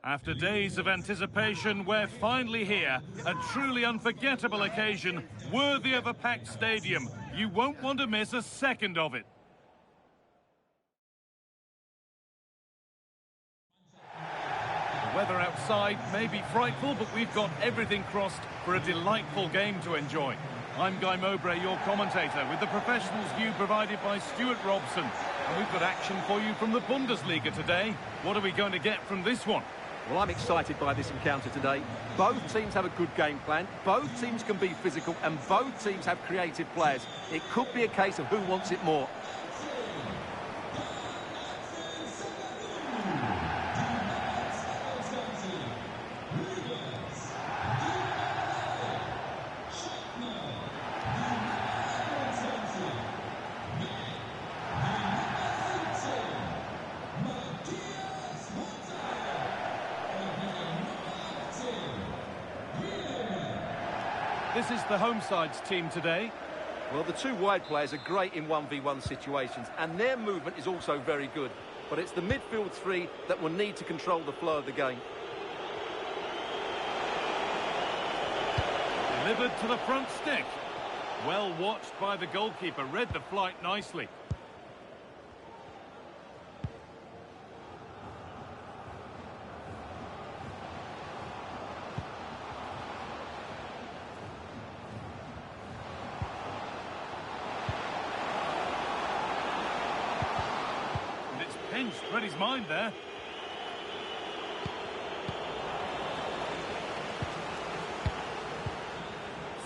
After days of anticipation, we're finally here. A truly unforgettable occasion, worthy of a packed stadium. You won't want to miss a second of it. The weather outside may be frightful, but we've got everything crossed for a delightful game to enjoy. I'm Guy Mowbray, your commentator, with the professionals view provided by Stuart Robson. And we've got action for you from the Bundesliga today. What are we going to get from this one? Well, I'm excited by this encounter today. Both teams have a good game plan, both teams can be physical, and both teams have creative players. It could be a case of who wants it more. This is the home side's team today. Well, the two wide players are great in 1v1 situations, and their movement is also very good. But it's the midfield three that will need to control the flow of the game. Delivered to the front stick. Well watched by the goalkeeper, read the flight nicely. Read his mind there.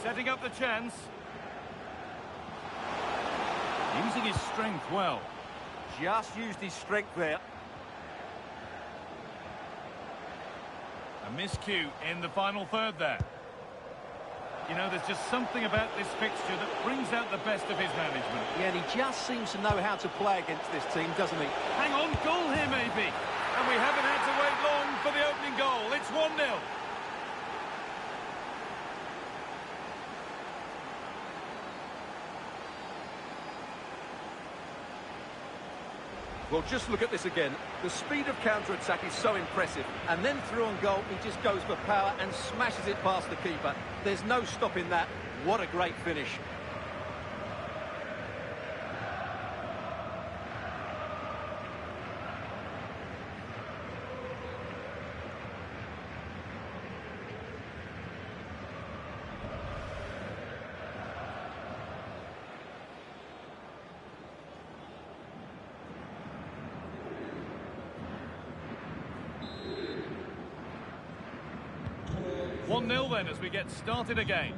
Setting up the chance. Using his strength well. Just used his strength there. A miscue in the final third there. You know, there's just something about this fixture that brings out the best of his management. Yeah, and he just seems to know how to play against this team, doesn't he? Hang on, goal here maybe. And we haven't had to wait long for the opening goal. It's 1-0. Well, just look at this again. The speed of counter-attack is so impressive. And then through on goal, he just goes for power and smashes it past the keeper. There's no stopping that. What a great finish. Then as we get started again.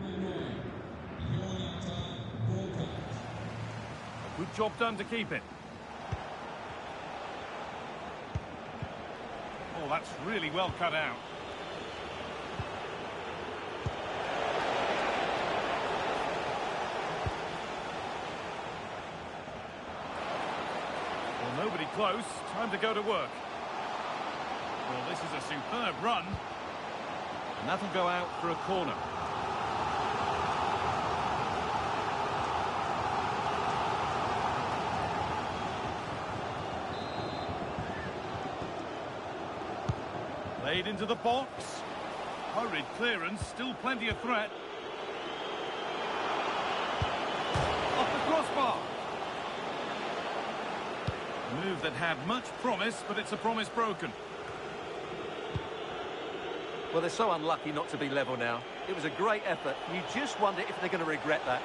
A good job done to keep it. Oh, that's really well cut out. Well, nobody close. Time to go to work. Well, this is a superb run. And that'll go out for a corner. Laid into the box. Hurried clearance, still plenty of threat. Off the crossbar. A move that had much promise, but it's a promise broken. Well, they're so unlucky not to be level now. It was a great effort. You just wonder if they're going to regret that.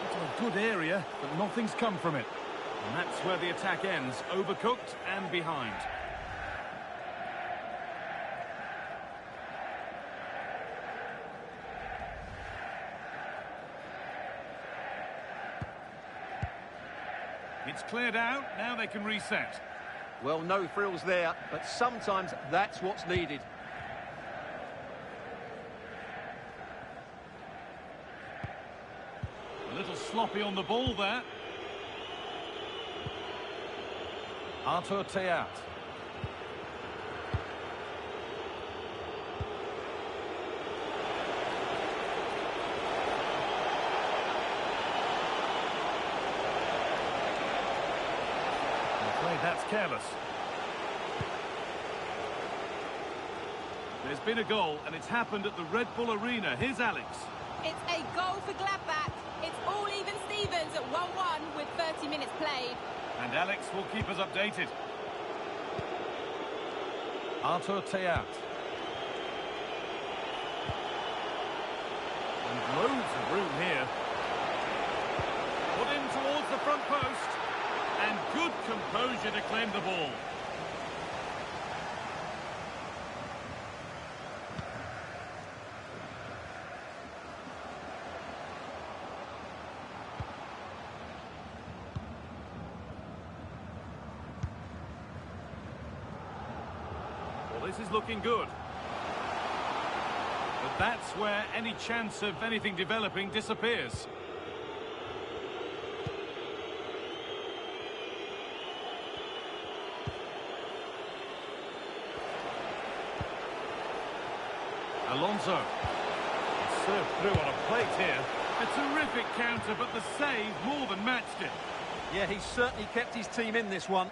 It's a good area, but nothing's come from it. And that's where the attack ends, overcooked and behind. It's cleared out, now they can reset. Well, no frills there, but sometimes that's what's needed. A little sloppy on the ball there. Arthur Theat. that's careless. There's been a goal, and it's happened at the Red Bull Arena. Here's Alex. It's a goal for Gladbach. It's all even Stevens at 1-1 with 30 minutes played. And Alex will keep us updated. Artur Teat. And loads of room here. Put in towards the front post. And good composure to claim the ball. Well, this is looking good. But that's where any chance of anything developing disappears. Alonso. Served through on a plate here. A terrific counter, but the save more than matched it. Yeah, he's certainly kept his team in this one.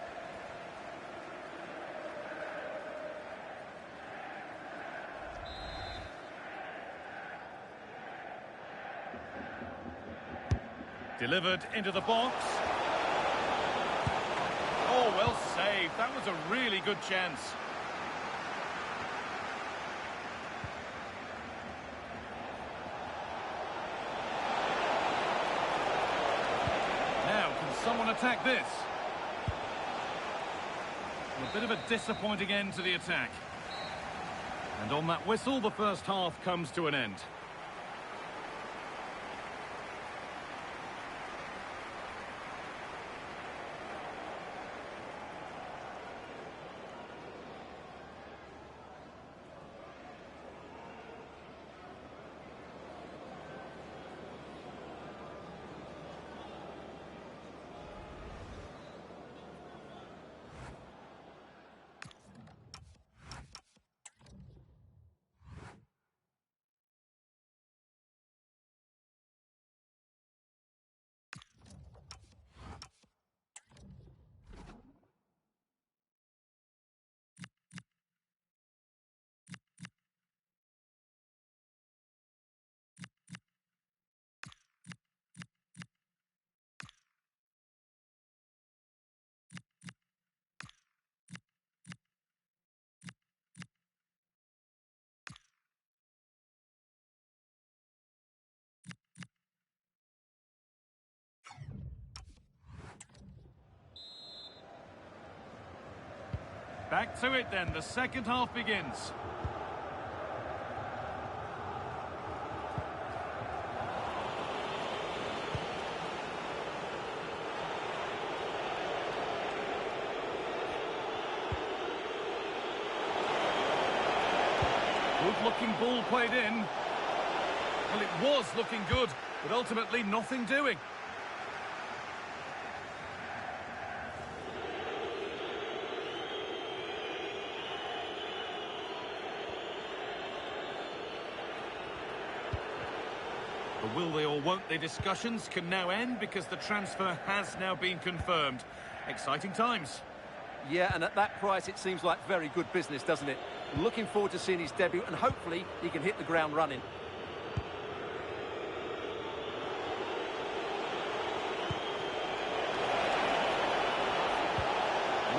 Delivered into the box. Oh, well saved. That was a really good chance. Now, can someone attack this? A bit of a disappointing end to the attack. And on that whistle, the first half comes to an end. Back to it then, the second half begins. Good-looking ball played in. Well, it was looking good, but ultimately nothing doing. The will they or won't they discussions can now end because the transfer has now been confirmed. Exciting times. Yeah, and at that price it seems like very good business, doesn't it? Looking forward to seeing his debut and hopefully he can hit the ground running.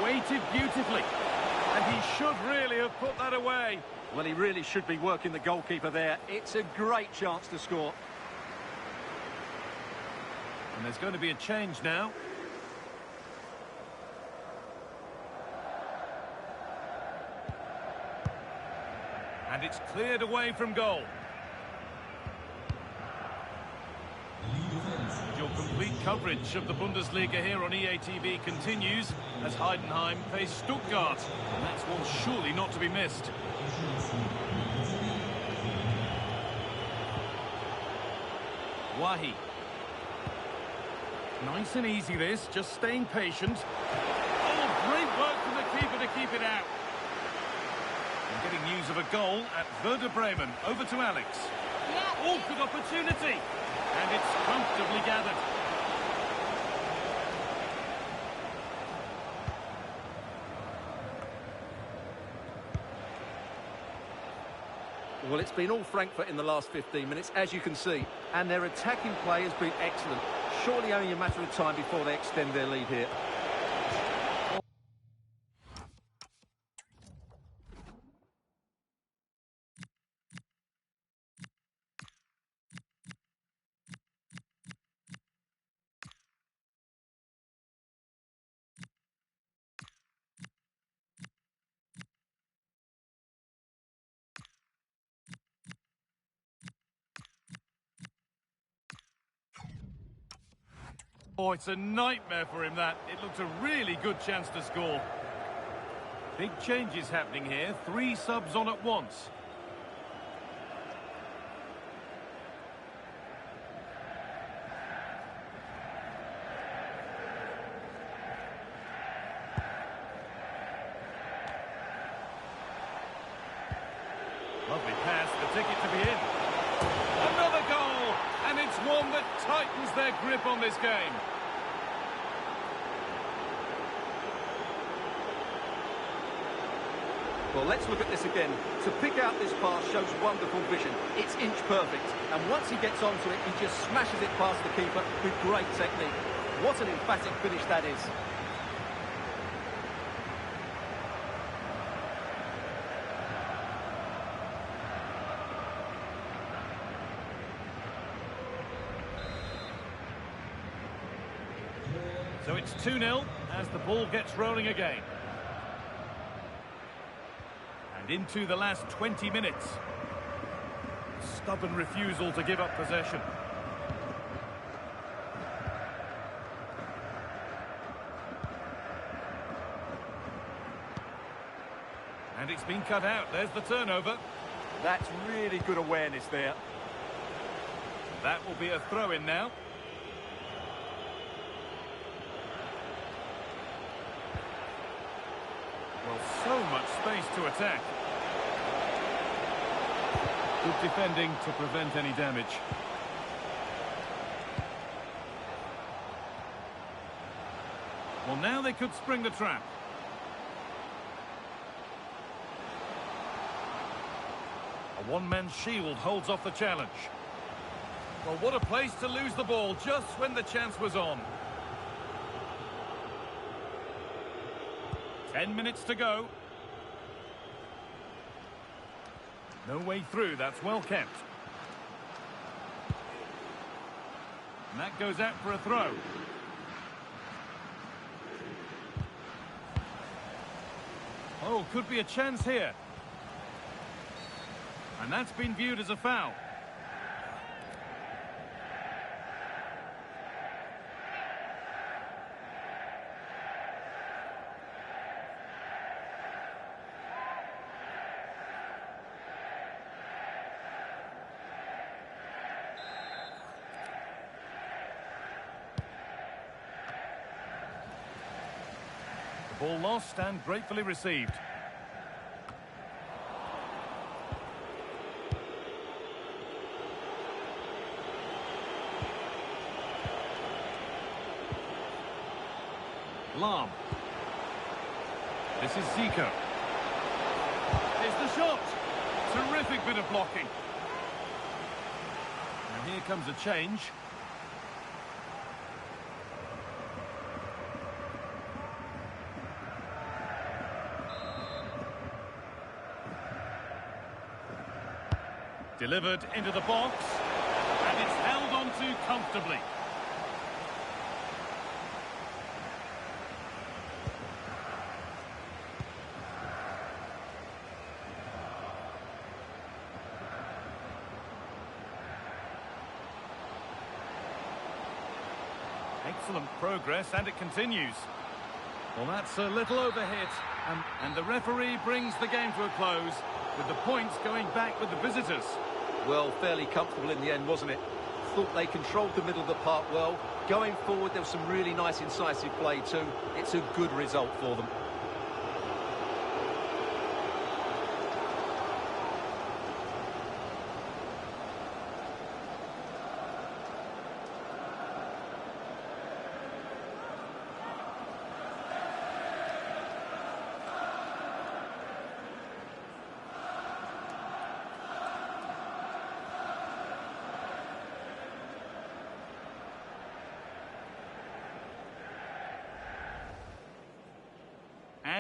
Weighted beautifully. And he should really have put that away. Well, he really should be working the goalkeeper there. It's a great chance to score. And there's going to be a change now. And it's cleared away from goal. Your complete coverage of the Bundesliga here on EA TV continues as Heidenheim face Stuttgart. And that's one surely not to be missed. Wahi. Nice and easy this, just staying patient. Oh, great work from the keeper to keep it out. And getting news of a goal at Werder Bremen. Over to Alex. Yeah. Oh, good opportunity. And it's comfortably gathered. Well, it's been all Frankfurt in the last 15 minutes, as you can see, and their attacking play has been excellent. Surely only a matter of time before they extend their lead here. Oh, it's a nightmare for him, that. It looked a really good chance to score. Big changes happening here. 3 subs on at once. Lovely pass, the ticket to be in. Another goal, and it's one that tightens their grip on this game. Well, let's look at this again. To pick out this pass shows wonderful vision. It's inch perfect, and once he gets onto it, he just smashes it past the keeper with great technique. What an emphatic finish that is. So it's 2-0 as the ball gets rolling again. And into the last 20 minutes. Stubborn refusal to give up possession. And it's been cut out. There's the turnover. That's really good awareness there. That will be a throw-in now. Well, so much space to attack. Good defending to prevent any damage. Well, now they could spring the trap. A one-man shield holds off the challenge. Well, what a place to lose the ball just when the chance was on. 10 minutes to go. No way through, that's well kept. And that goes out for a throw. Oh, could be a chance here. And that's been viewed as a foul. Ball lost and gratefully received. Lam. This is Zico. Here's the shot. Terrific bit of blocking. And here comes a change. Delivered into the box, and it's held onto comfortably. Excellent progress, and it continues. Well, that's a little overhit, and the referee brings the game to a close, with the points going back with the visitors. Well, fairly comfortable in the end, wasn't it? Thought they controlled the middle of the park well. Going forward, there was some really nice incisive play too. It's a good result for them.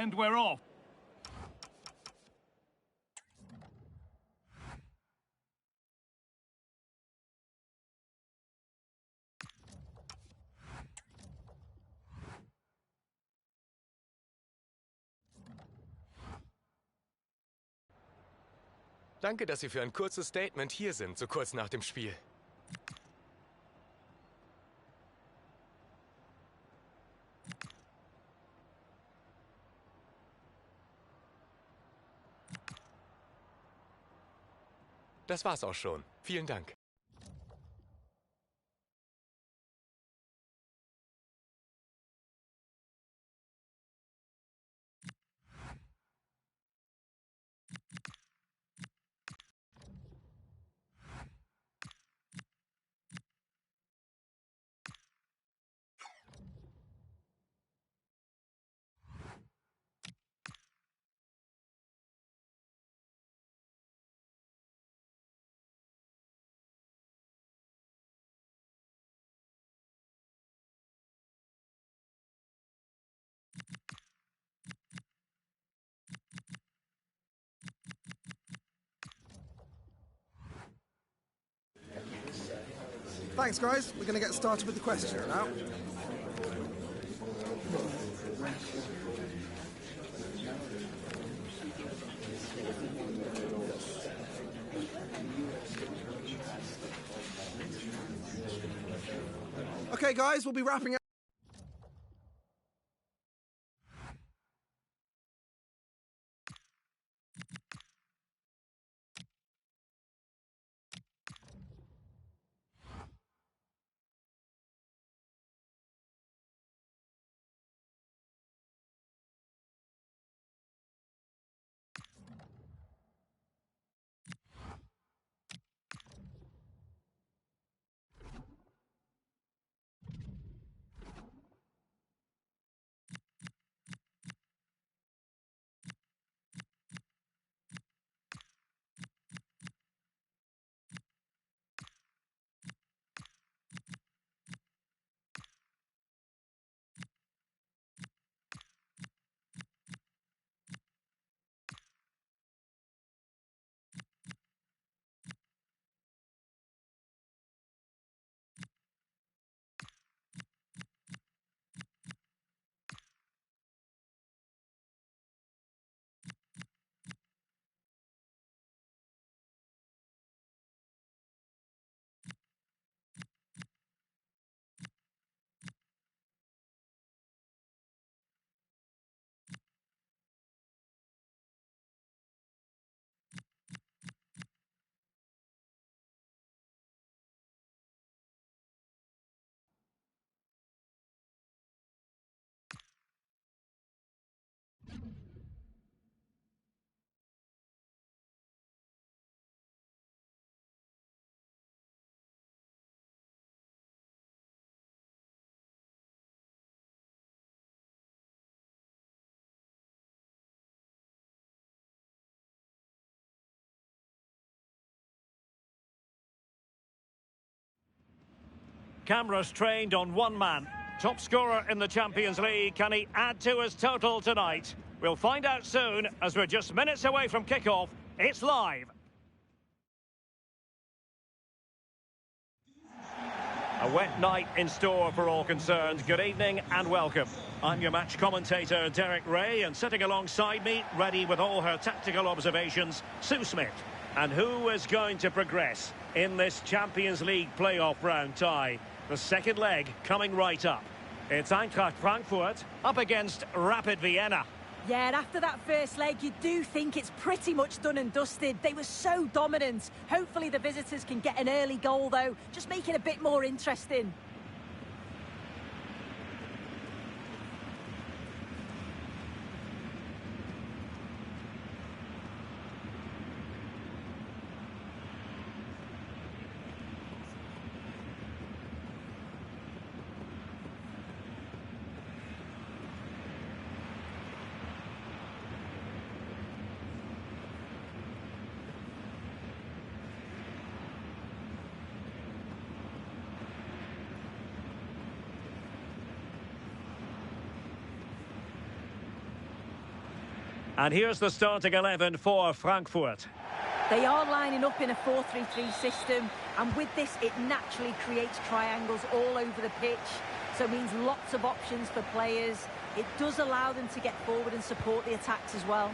And we're off. Danke, dass Sie für ein kurzes Statement hier sind, so kurz nach dem Spiel. Das war's auch schon. Vielen Dank. Thanks, guys. We're going to get started with the question now. Okay, guys, we'll be wrapping up. Cameras trained on one man. Top scorer in the Champions League. Can he add to his total tonight? We'll find out soon as we're just minutes away from kickoff. It's live. A wet night in store for all concerned. Good evening and welcome. I'm your match commentator, Derek Ray, and sitting alongside me, ready with all her tactical observations, Sue Smith. And who is going to progress in this Champions League playoff round tie? The second leg coming right up. It's Eintracht Frankfurt up against Rapid Vienna. Yeah, and after that first leg, you do think it's pretty much done and dusted. They were so dominant. Hopefully the visitors can get an early goal, though, just make it a bit more interesting. And here's the starting 11 for Frankfurt. They are lining up in a 4-3-3 system, and with this it naturally creates triangles all over the pitch, so it means lots of options for players. It does allow them to get forward and support the attacks as well.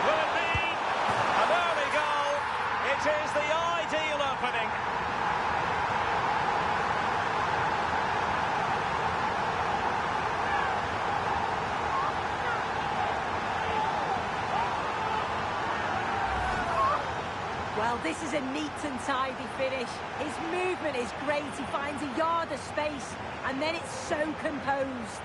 Will it be an early goal? It is the ideal opening. Well, this is a neat and tidy finish. His movement is great. He finds a yard of space, and then it's so composed.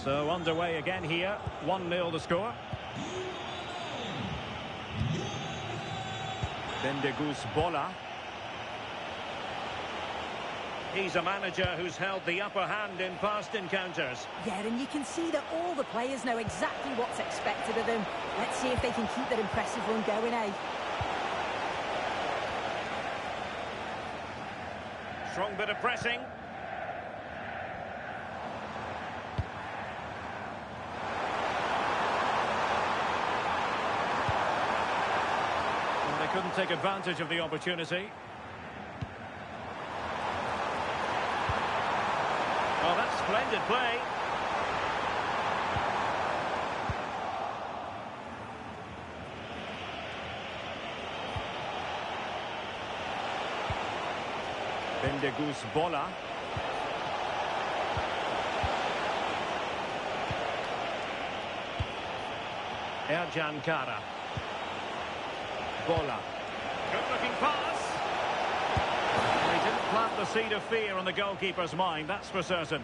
So underway again here, 1-0 the score. Bendegus Bola. He's a manager who's held the upper hand in past encounters. Yeah, and you can see that all the players know exactly what's expected of them. Let's see if they can keep that impressive run going, eh? Strong bit of pressing. They couldn't take advantage of the opportunity. Oh, that's splendid play. Bendegus Bola. Ercan Kara. Bola. Good-looking pass. He didn't plant the seed of fear on the goalkeeper's mind, that's for certain.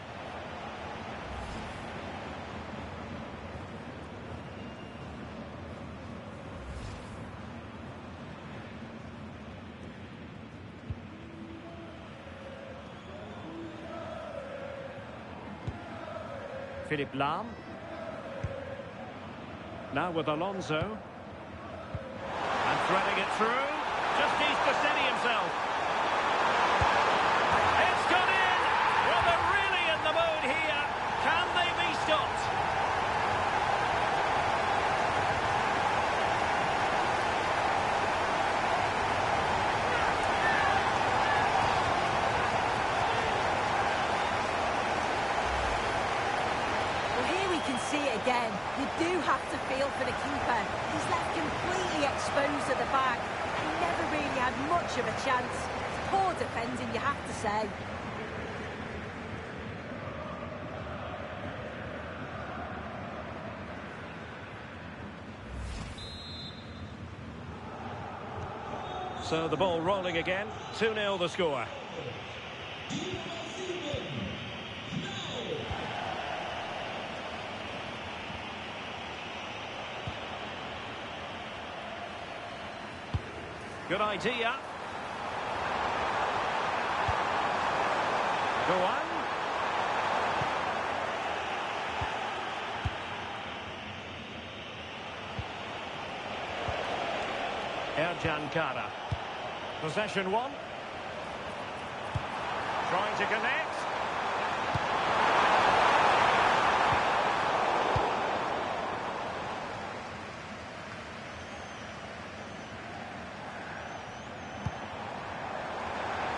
Philipp Lahm. Now with Alonso. And threading it through. Just needs to steady himself. It's gone in! Well, they're really in the mood here. Can they be stopped? Well, here we can see it again. You do have to feel for the keeper. He's left completely exposed at the back. He never really had much of a chance. It's poor defending, you have to say. So the ball rolling again. 2-0 the score. Good idea. Go on. Ercan Kara. Possession one. Trying to connect.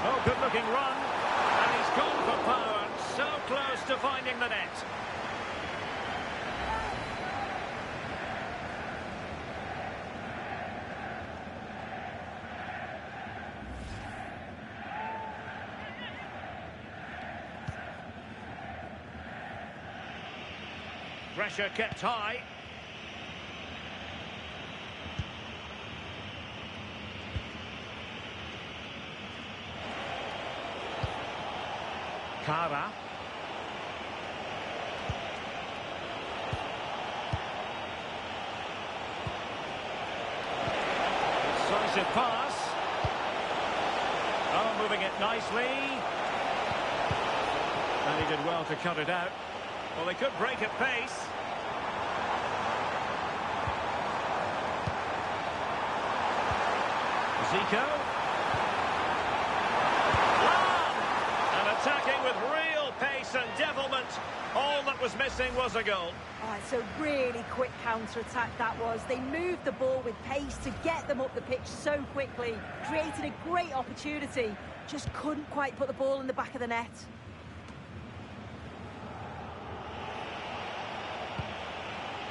Oh, good-looking run. And he's gone for power. So close to finding the net. Pressure kept high. Kara. Decisive pass. moving it nicely. And he did well to cut it out. Well, they could break at pace. Zico. Lam! And attacking with real pace and devilment. All that was missing was a goal. Oh, it's a really quick counter-attack that was. They moved the ball with pace to get them up the pitch so quickly. Created a great opportunity. Just couldn't quite put the ball in the back of the net.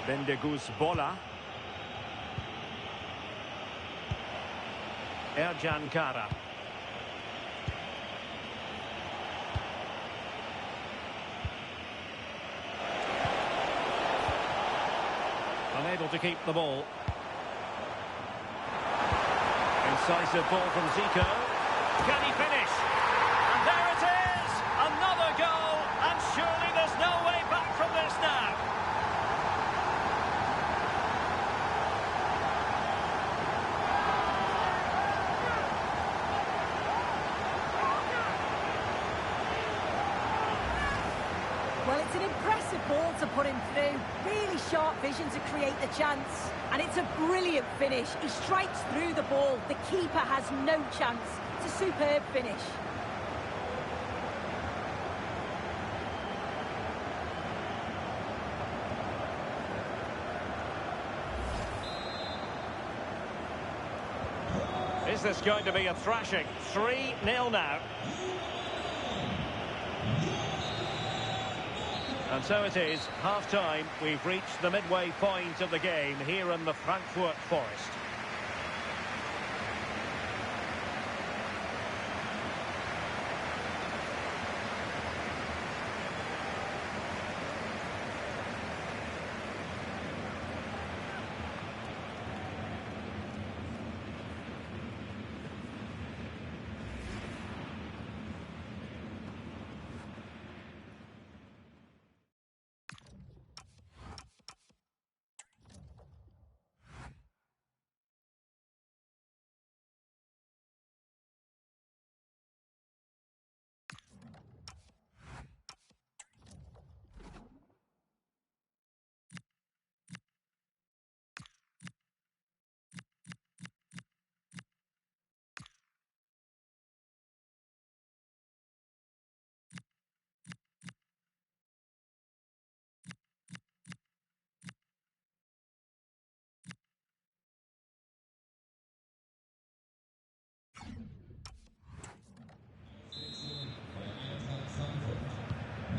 Bendegus Bola. Ercan Kara. Unable to keep the ball. Incisive ball from Zico. Can he finish? And there it is! Another goal! And surely there's no way back from this now. Well, it's an impressive ball to put him through. Really sharp vision to create the chance. And it's a brilliant finish. He strikes through the ball. The keeper has no chance. It's a superb finish. Is this going to be a thrashing? 3-0 now. And so it is, half-time. We've reached the midway point of the game here in the Frankfurt Forest.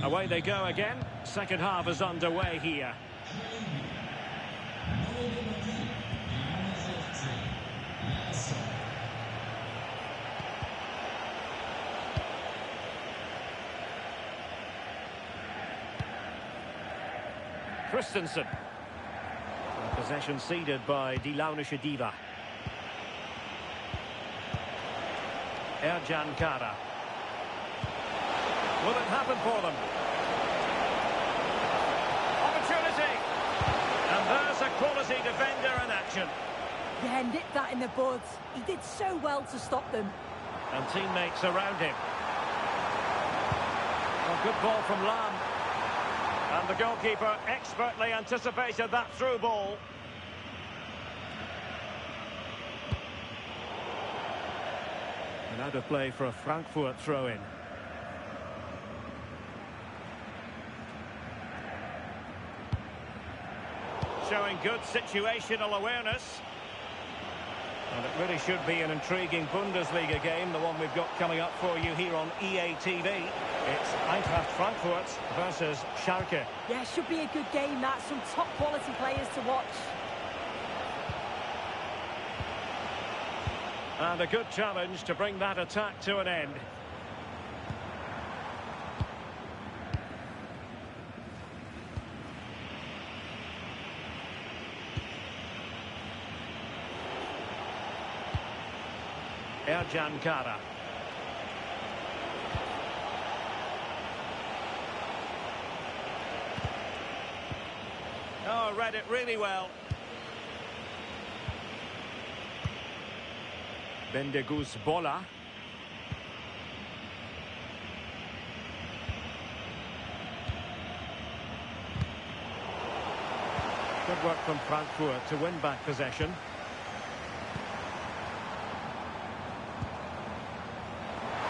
Away they go again. Second half is underway here. Christensen. Possession ceded by Die Launische Diva. Ercan Kara. Will it happen for them? Opportunity! And there's a quality defender in action. Yeah, nipped that in the bud. He did so well to stop them. And teammates around him. A good ball from Lam. And the goalkeeper expertly anticipated that through ball. And out of play for a Frankfurt throw-in. Showing good situational awareness. And it really should be an intriguing Bundesliga game, the one we've got coming up for you here on EA TV. It's Eintracht Frankfurt versus Schalke. Yeah, should be a good game, that. Some top quality players to watch. And a good challenge to bring that attack to an end. Ercan Kara. Oh, read it really well. Bendegus Bola. Good work from Frankfurt to win back possession.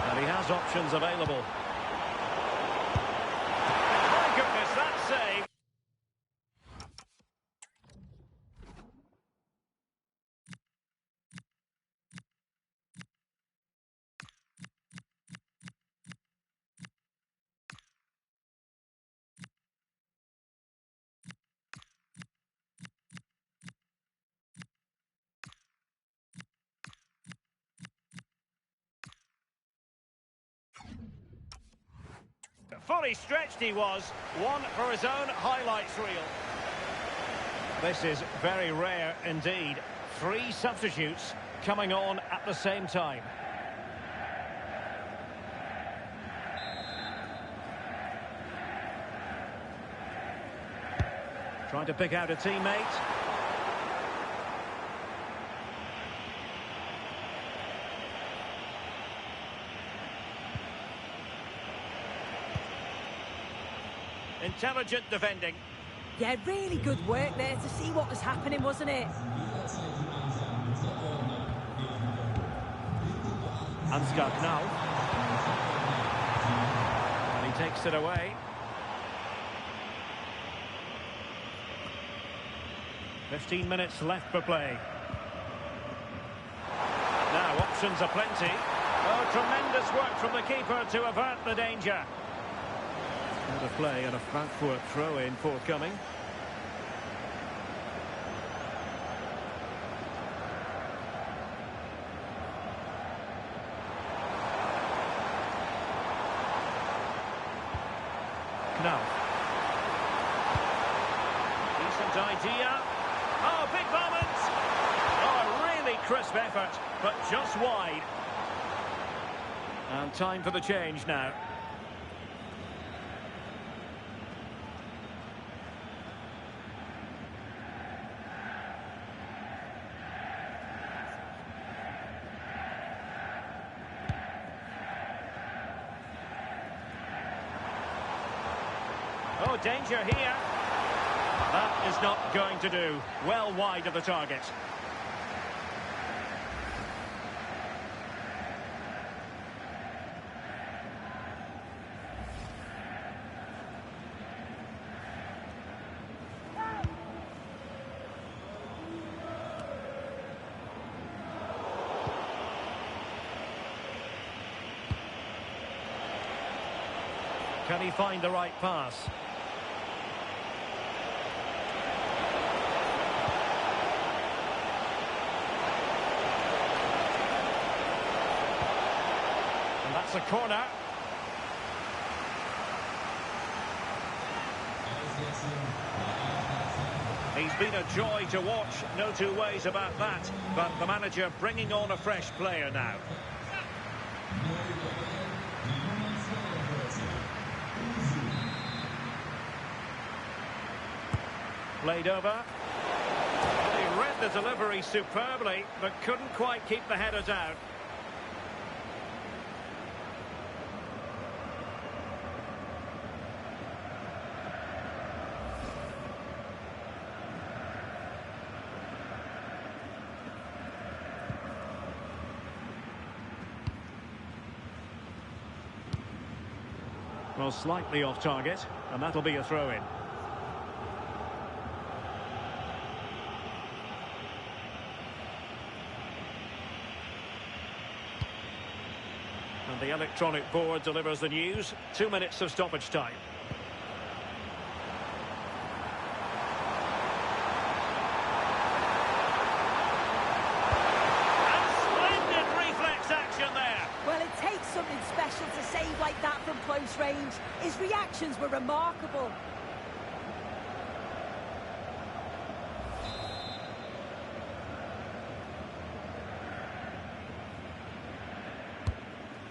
And he has options available. My goodness, that save! Fully stretched he was, one for his own highlights reel. This is very rare indeed. 3 substitutes coming on at the same time. Trying to pick out a teammate. Intelligent defending. Yeah, really good work there to see what was happening, wasn't it? Ansgar Knau. And he takes it away. 15 minutes left for play. Now, options are plenty. Oh, tremendous work from the keeper to avert the danger. Out of play and a Frankfurt throw-in forthcoming. Now. Decent idea. Oh, big moment! Oh, a really crisp effort, but just wide. And time for the change now. Oh, danger here. That is not going to do. Well wide of the target. Can he find the right pass? And that's a corner. He's been a joy to watch, no two ways about that. But the manager bringing on a fresh player now. Played over. He read the delivery superbly, but couldn't quite keep the header down. Well, slightly off target, and that'll be a throw-in. And the electronic board delivers the news. 2 minutes of stoppage time. And splendid reflex action there. Well, it takes something special to save like that from close range. His reactions were remarkable.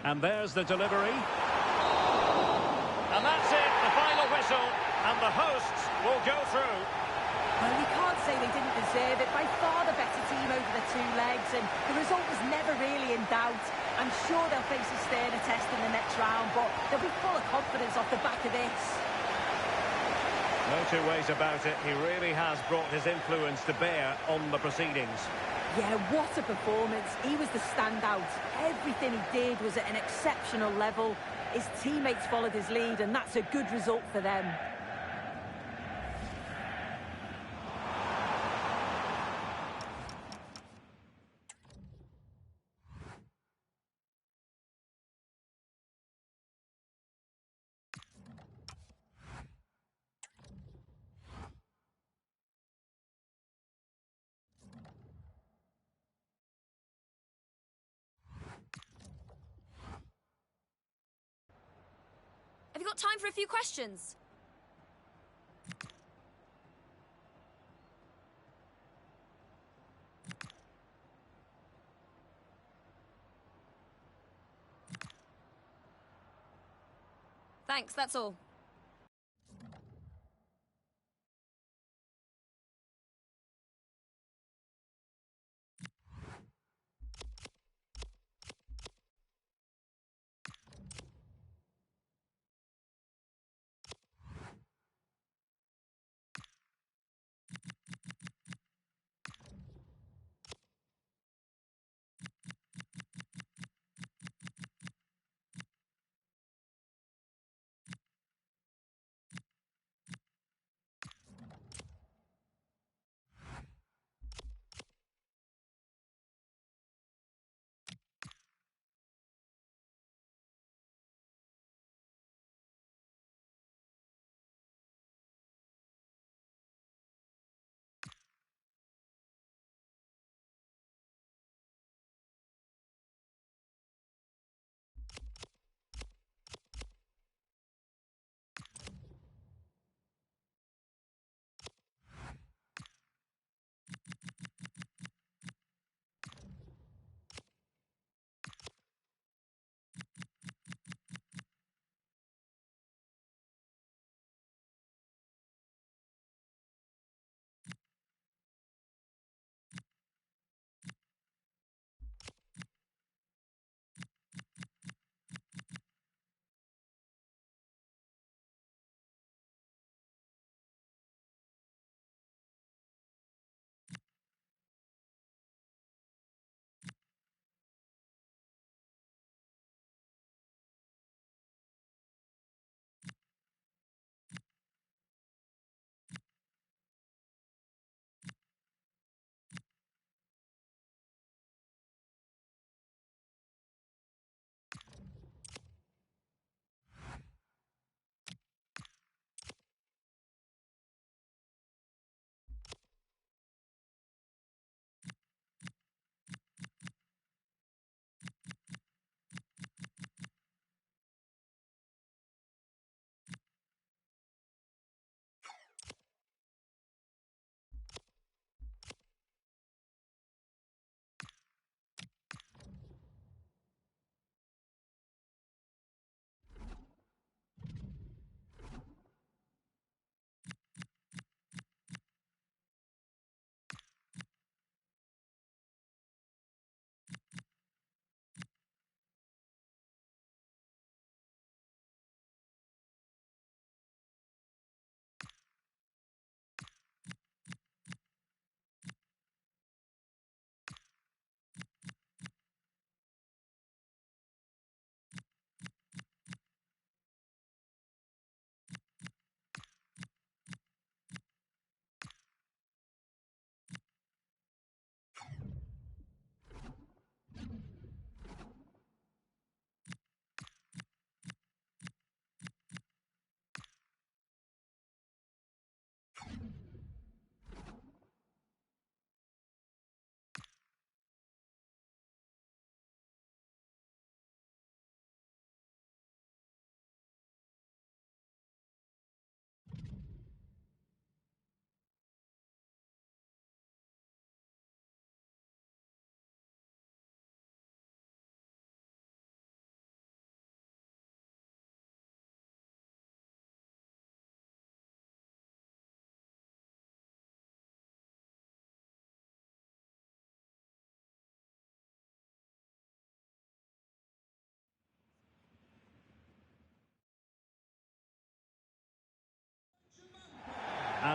And there's the delivery. And that's it, the final whistle. And the hosts will go through. Well, you can't say they didn't deserve it. By far the better team over the 2 legs, and the result was never really in doubt. I'm sure they'll face a sterner test in the next round, but they'll be full of confidence off the back of this. No two ways about it. He really has brought his influence to bear on the proceedings. Yeah, what a performance. He was the standout. Everything he did was at an exceptional level. His teammates followed his lead, and that's a good result for them. Have you got time for a few questions? Thanks, that's all.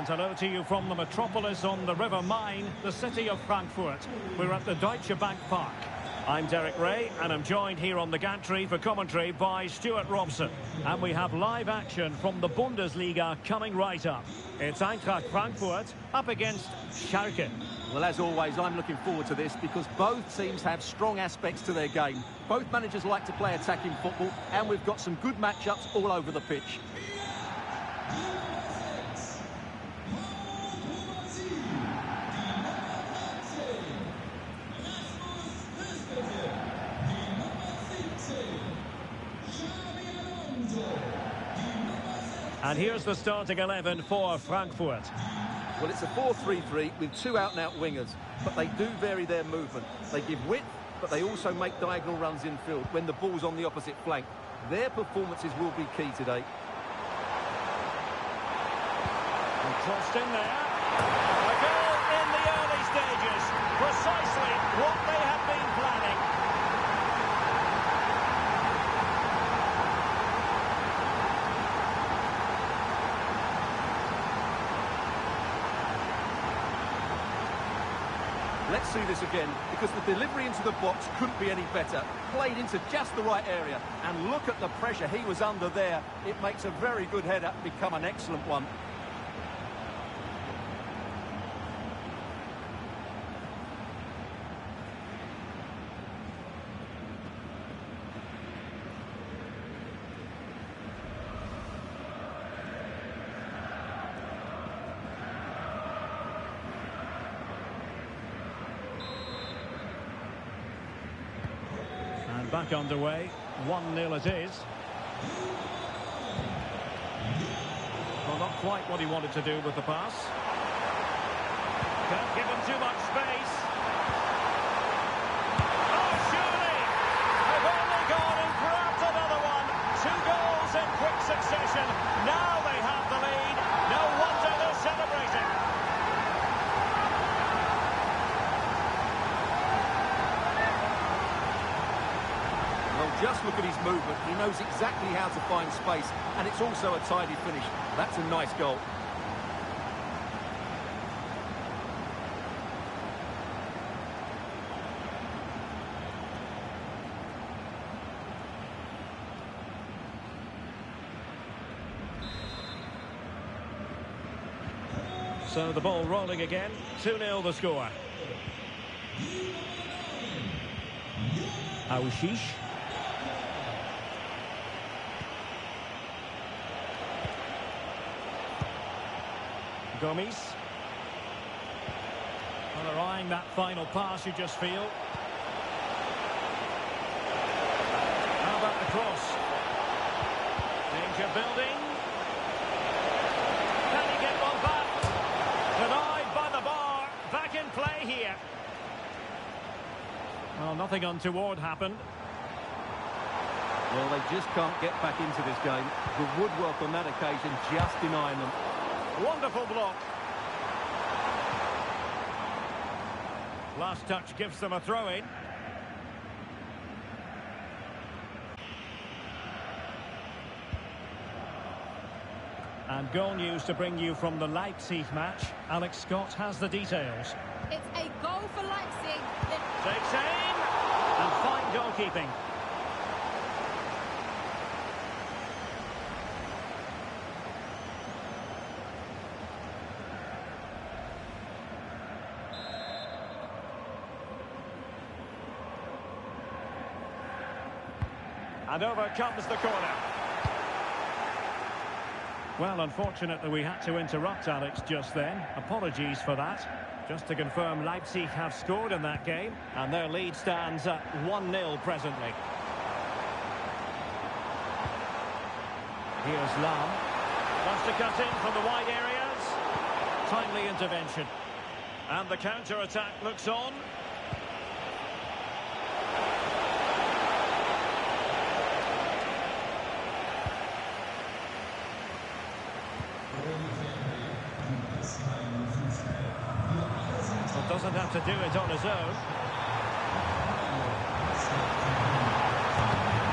And hello to you from the metropolis on the River Main, the city of Frankfurt. We're at the Deutsche Bank Park. I'm Derek Ray, and I'm joined here on the gantry for commentary by Stuart Robson. And we have live action from the Bundesliga coming right up. It's Eintracht Frankfurt up against Schalke. Well, as always, I'm looking forward to this because both teams have strong aspects to their game. Both managers like to play attacking football, and we've got some good matchups all over the pitch. And here's the starting 11 for Frankfurt. Well, it's a 4-3-3 with two out-and-out wingers, but they do vary their movement. They give width, but they also make diagonal runs infield when the ball's on the opposite flank. Their performances will be key today. And crossed in there. A goal in the early stages. Precisely what they have been planning. Let's see this again, because the delivery into the box couldn't be any better. Played into just the right area, and look at the pressure he was under there. It makes a very good header become an excellent one. Back underway, 1-0 it is. Well, not quite what he wanted to do with the pass. Can't give him too much space. Oh, surely! They've only gone and grabbed another one. 2 goals in quick succession. Now they have the lead. No wonder they're celebrating. Just look at his movement. He knows exactly how to find space, and it's also a tidy finish. That's a nice goal. So the ball rolling again. 2-0 the score. Aushish. Gomes. Well, they're eyeing that final pass, you just feel. How about the cross? Danger building. Can he get one back? Denied by the bar. Back in play here. Well, nothing untoward happened. Well, they just can't get back into this game. The woodwork on that occasion just denying them. Wonderful block. Last touch gives them a throw-in. And goal news to bring you from the Leipzig match. Alex Scott has the details. It's a goal for Leipzig. Takes aim. And fine goalkeeping. And over comes the corner. Well, unfortunately, we had to interrupt Alex just then. Apologies for that. Just to confirm, Leipzig have scored in that game, and their lead stands at 1-0 presently. Here's Lam. Wants to cut in from the wide areas. Timely intervention. And the counter-attack looks on. Doesn't have to do it on his own.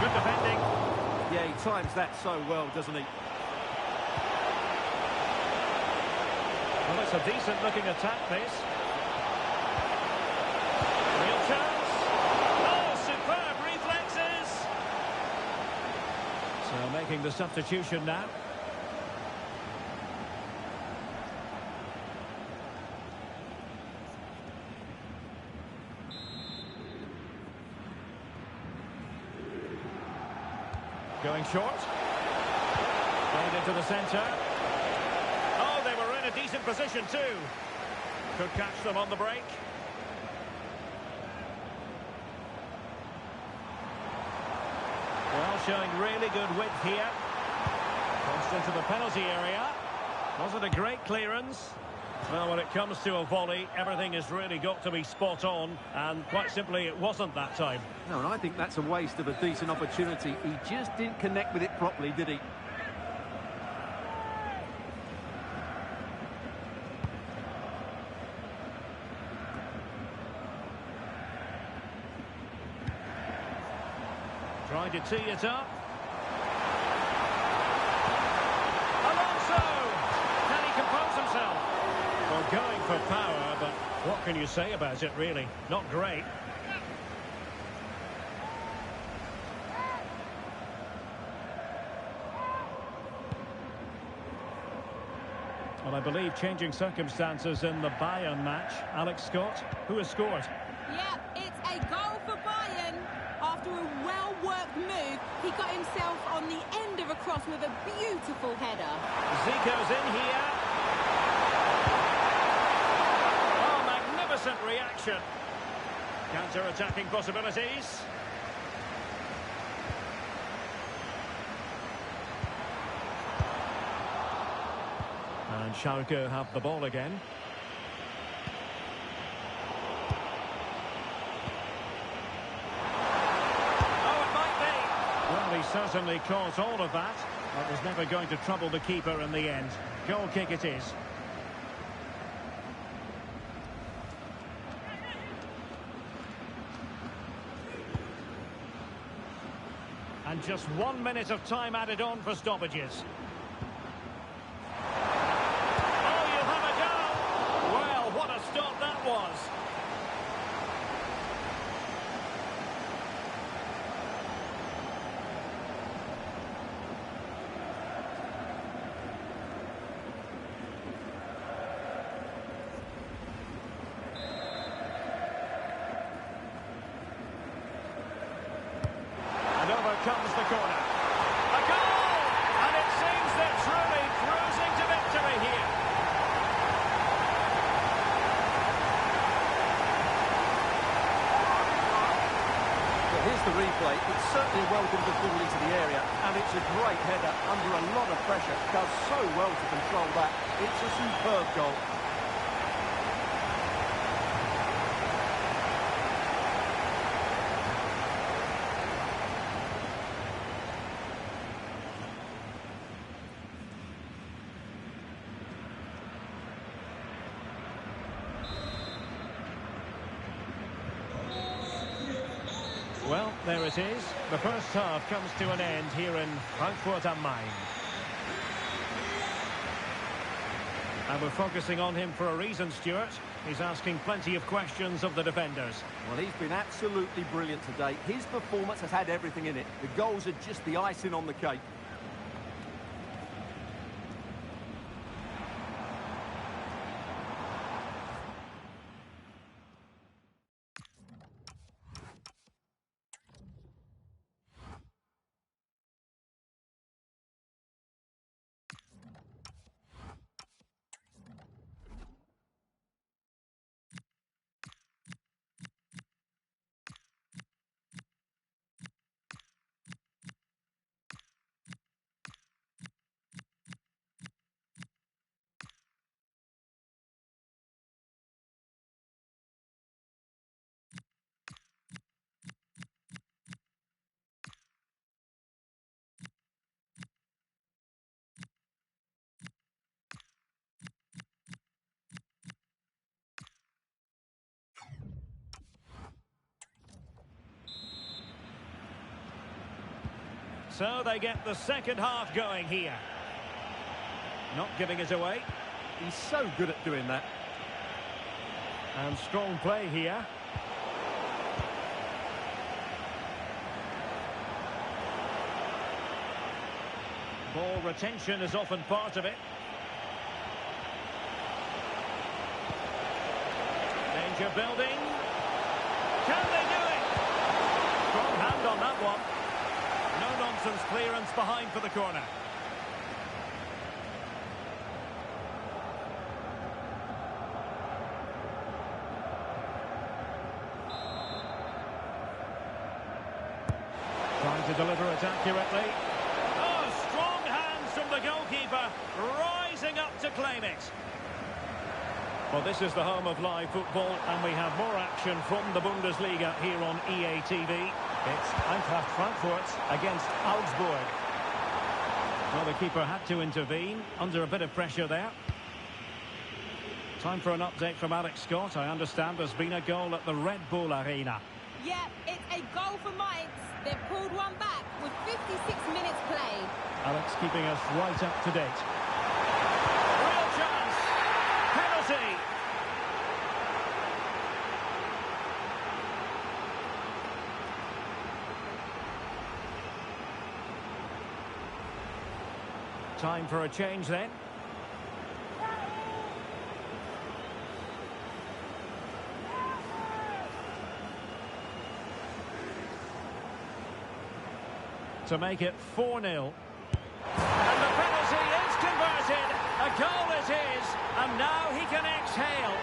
Good defending. Yeah, he times that so well, doesn't he? Well, it's a decent-looking attack, this. Real chance. Oh, superb reflexes. So making the substitution now. Going short. Played into the centre. Oh, they were in a decent position too. Could catch them on the break. Well, showing really good width here. Crossed into the penalty area. Wasn't a great clearance. Well, when it comes to a volley, everything has really got to be spot on, and quite simply, it wasn't that time. No, and I think that's a waste of a decent opportunity. He just didn't connect with it properly, did he? Tried to tee it up. Alonso! Can he compose himself? Well, going for power, but what can you say about it, really? Not great. Well, I believe changing circumstances in the Bayern match. Alex Scott, who has scored? Yeah, it's a goal for Bayern. After a well-worked move, he got himself on the end of a cross with a beautiful header. Zico's in here. Oh, magnificent reaction. Counter-attacking possibilities. And Schalke have the ball again. He certainly caused all of that, but was never going to trouble the keeper in the end. Goal kick it is. And just 1 minute of time added on for stoppages. Oh, you have a go! Well, what a stop that was! Comes the corner. A goal! And it seems they're truly cruising to victory here. Well, here's the replay. It's certainly a welcome ball into the area, and it's a great header under a lot of pressure. Does so well to control that. It's a superb goal. Well, there it is. The first half comes to an end here in Frankfurt am Main. And we're focusing on him for a reason, Stuart. He's asking plenty of questions of the defenders. Well, he's been absolutely brilliant today. His performance has had everything in it. The goals are just the icing on the cake. So they get the second half going here. Not giving it away. He's so good at doing that. And strong play here. Ball retention is often part of it. Danger building. Can they do it? Strong hand on that one. No-nonsense clearance behind for the corner. Trying to deliver it accurately. Oh, strong hands from the goalkeeper, rising up to claim it. Well, this is the home of live football, and we have more action from the Bundesliga here on EA TV. It's Eintracht Frankfurt against Augsburg. Well, the keeper had to intervene, under a bit of pressure there. Time for an update from Alex Scott. I understand there's been a goal at the Red Bull Arena. Yeah, it's a goal for Mainz. They've pulled one back with 56 minutes played. Alex keeping us right up to date. Real chance. Penalty. Time for a change then. To make it 4-0. And the penalty is converted. A goal is his. And now he can exhale.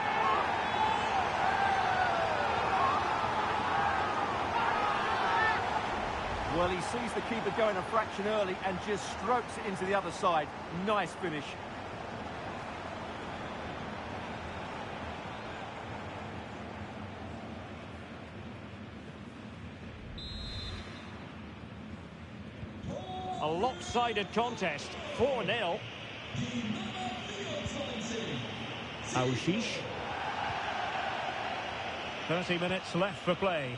Well, he sees the keeper going a fraction early and just strokes it into the other side. Nice finish. A lopsided contest, 4-0. Aushish. 30 minutes left for play.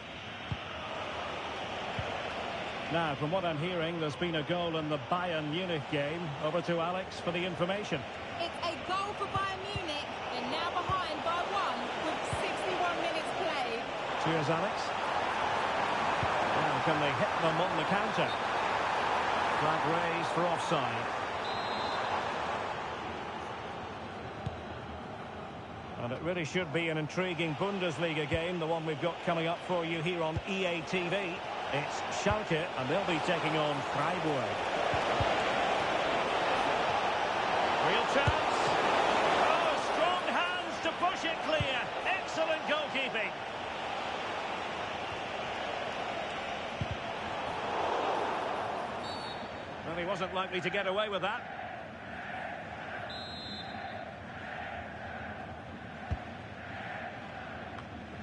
Now, from what I'm hearing, there's been a goal in the Bayern Munich game. Over to Alex for the information. It's a goal for Bayern Munich. They're now behind by 1 with 61 minutes played. Cheers, Alex. Now, can they hit them on the counter? Flag raised for offside. And it really should be an intriguing Bundesliga game, the one we've got coming up for you here on EA TV. It's Schalke, and they'll be taking on Freiburg. Real chance. Oh, strong hands to push it clear. Excellent goalkeeping. Well, he wasn't likely to get away with that.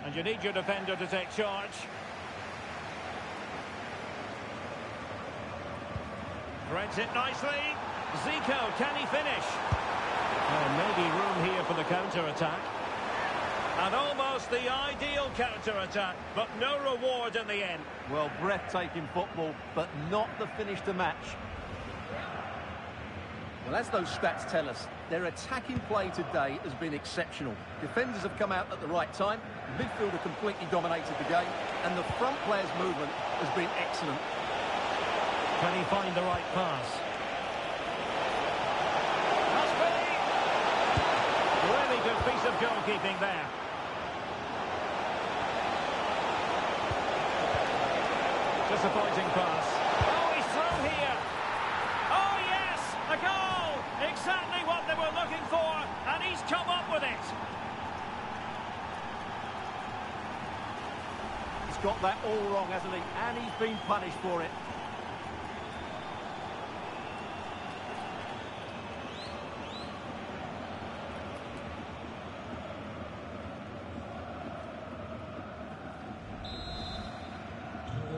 And you need your defender to take charge. Threads it nicely. Zico, can he finish? Maybe room here for the counter-attack. And almost the ideal counter-attack, but no reward in the end. Well, breathtaking football, but not the finish to match. Well, as those stats tell us, their attacking play today has been exceptional. Defenders have come out at the right time, the midfielder completely dominated the game, and the front player's movement has been excellent. Can he find the right pass? Really good piece of goalkeeping there. Disappointing pass. Oh, he's through here. Oh, yes, a goal. Exactly what they were looking for, and he's come up with it. He's got that all wrong, hasn't he? And he's been punished for it.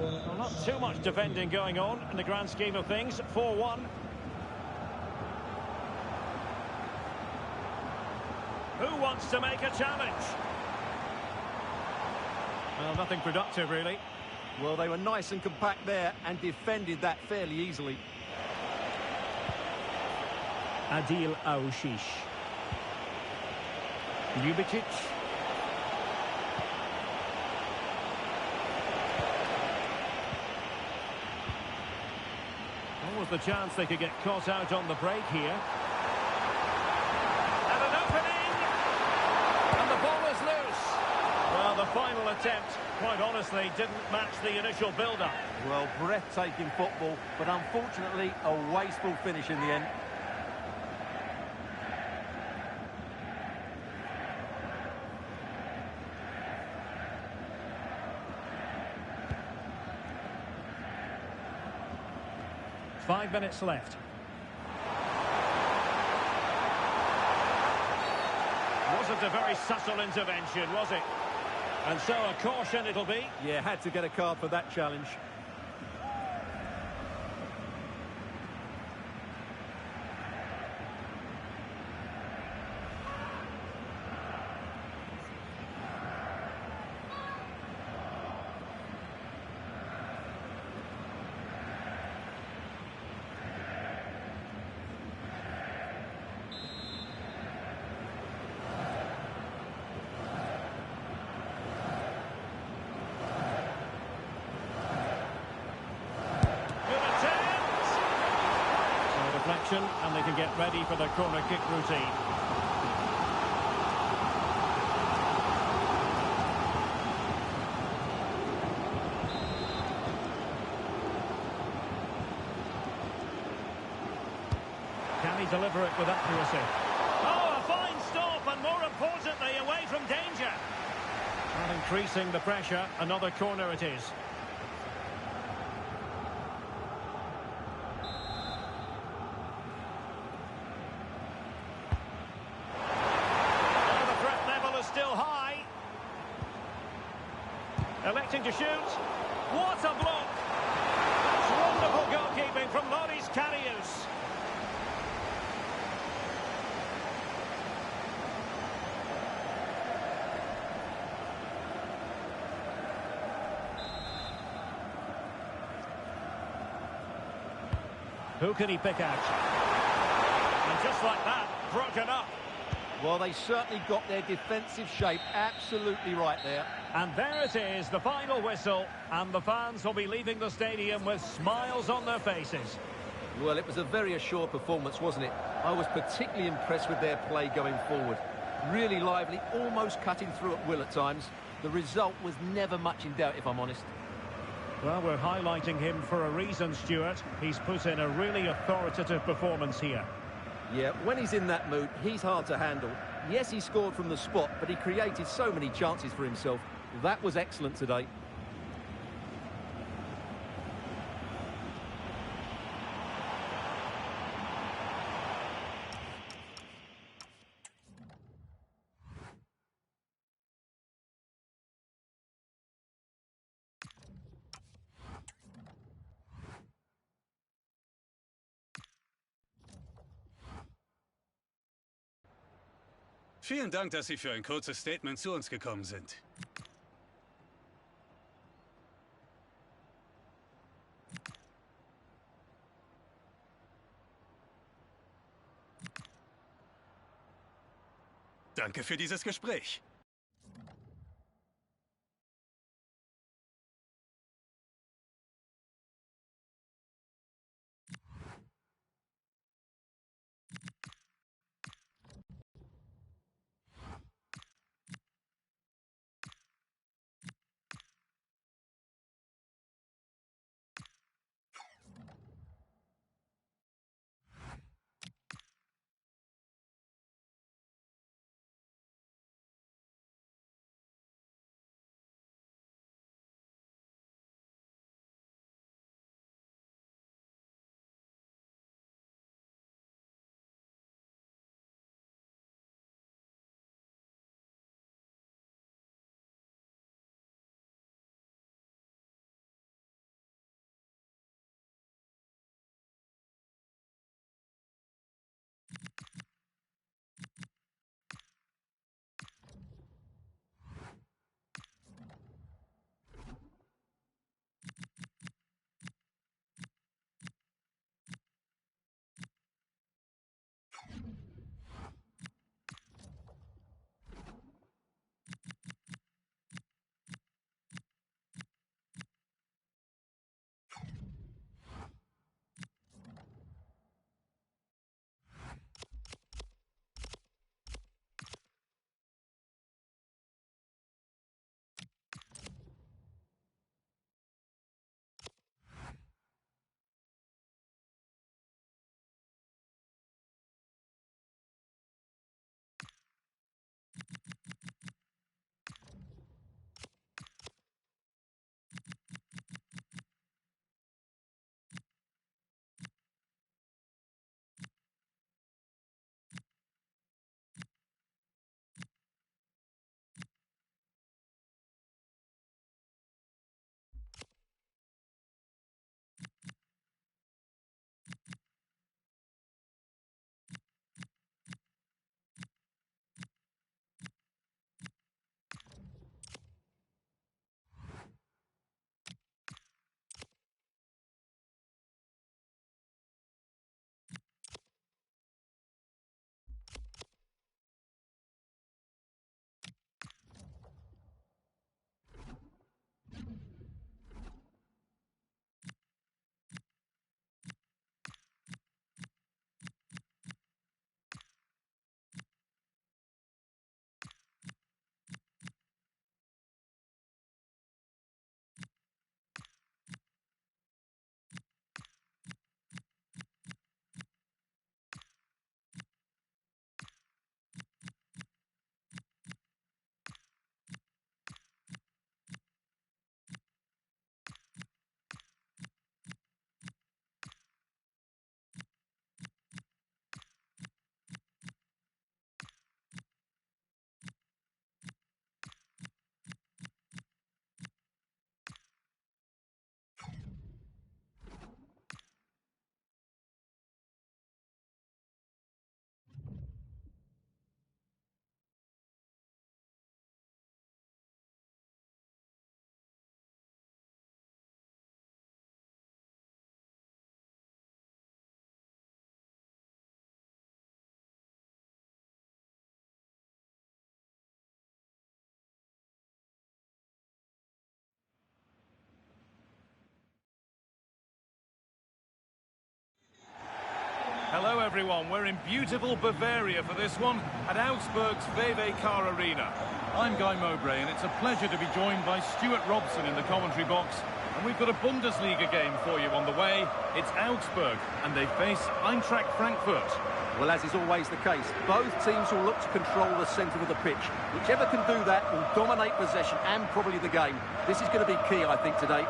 Well, not too much defending going on in the grand scheme of things. 4-1. Who wants to make a challenge? Well, nothing productive, really. Well, they were nice and compact there and defended that fairly easily. Adil Aushish. Ljubicic. What was the chance they could get caught out on the break here? And an opening! And the ball is loose. Well, the final attempt, quite honestly, didn't match the initial build-up. Well, breathtaking football, but unfortunately a wasteful finish in the end. Five minutes left. Wasn't a very subtle intervention, was it? And so a caution it'll be. Yeah, had to get a card for that challenge. And they can get ready for the corner kick routine. Can he deliver it with accuracy? Oh, a fine stop, and more importantly, away from danger. And increasing the pressure, another corner it is. Electing to shoot. What a block! That's wonderful goalkeeping from Loris Karius. Who can he pick out? And just like that, broken up. Well, they certainly got their defensive shape absolutely right there. And there it is, the final whistle, and the fans will be leaving the stadium with smiles on their faces. Well, it was a very assured performance, wasn't it? I was particularly impressed with their play going forward. Really lively, almost cutting through at will at times. The result was never much in doubt, if I'm honest. Well, we're highlighting him for a reason, Stuart. He's put in a really authoritative performance here. Yeah, when he's in that mood, he's hard to handle. Yes, he scored from the spot, but he created so many chances for himself. That was excellent today. Vielen Dank, dass Sie für ein kurzes Statement zu uns gekommen sind. Danke für dieses Gespräch. Hello everyone, we're in beautiful Bavaria for this one at Augsburg's Car Arena. I'm Guy Mowbray and it's a pleasure to be joined by Stuart Robson in the commentary box. And we've got a Bundesliga game for you on the way. It's Augsburg and they face Eintracht Frankfurt. Well, as is always the case, both teams will look to control the centre of the pitch. Whichever can do that will dominate possession and probably the game. This is going to be key, I think, today.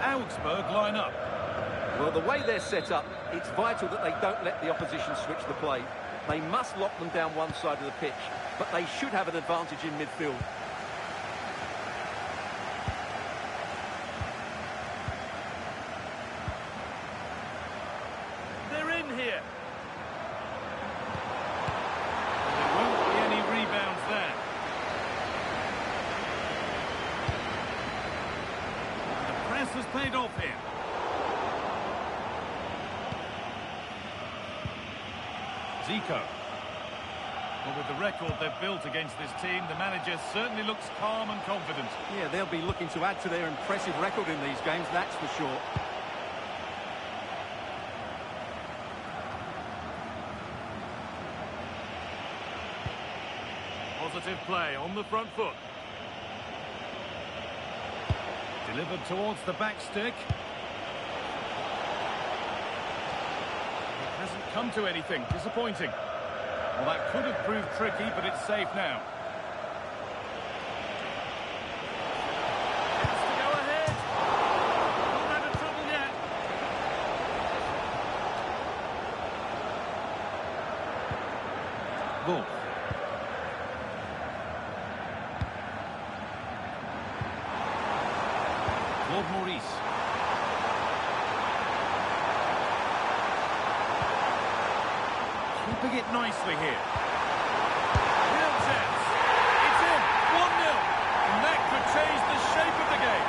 Augsburg line up. Well, the way they're set up, it's vital that they don't let the opposition switch the play. They must lock them down one side of the pitch, but they should have an advantage in midfield. They're in here. There won't be any rebounds there. Has paid off here. Zico. Well, with the record they've built against this team, the manager certainly looks calm and confident. Yeah, they'll be looking to add to their impressive record in these games, that's for sure. Positive play on the front foot. Delivered towards the back stick. It hasn't come to anything. Disappointing. Well, that could have proved tricky, but it's safe now. Has to go ahead. Not out of trouble yet. Wolf. Maurice. Keeping it nicely here. Real chance. It's in. 1-0. And that could change the shape of the game.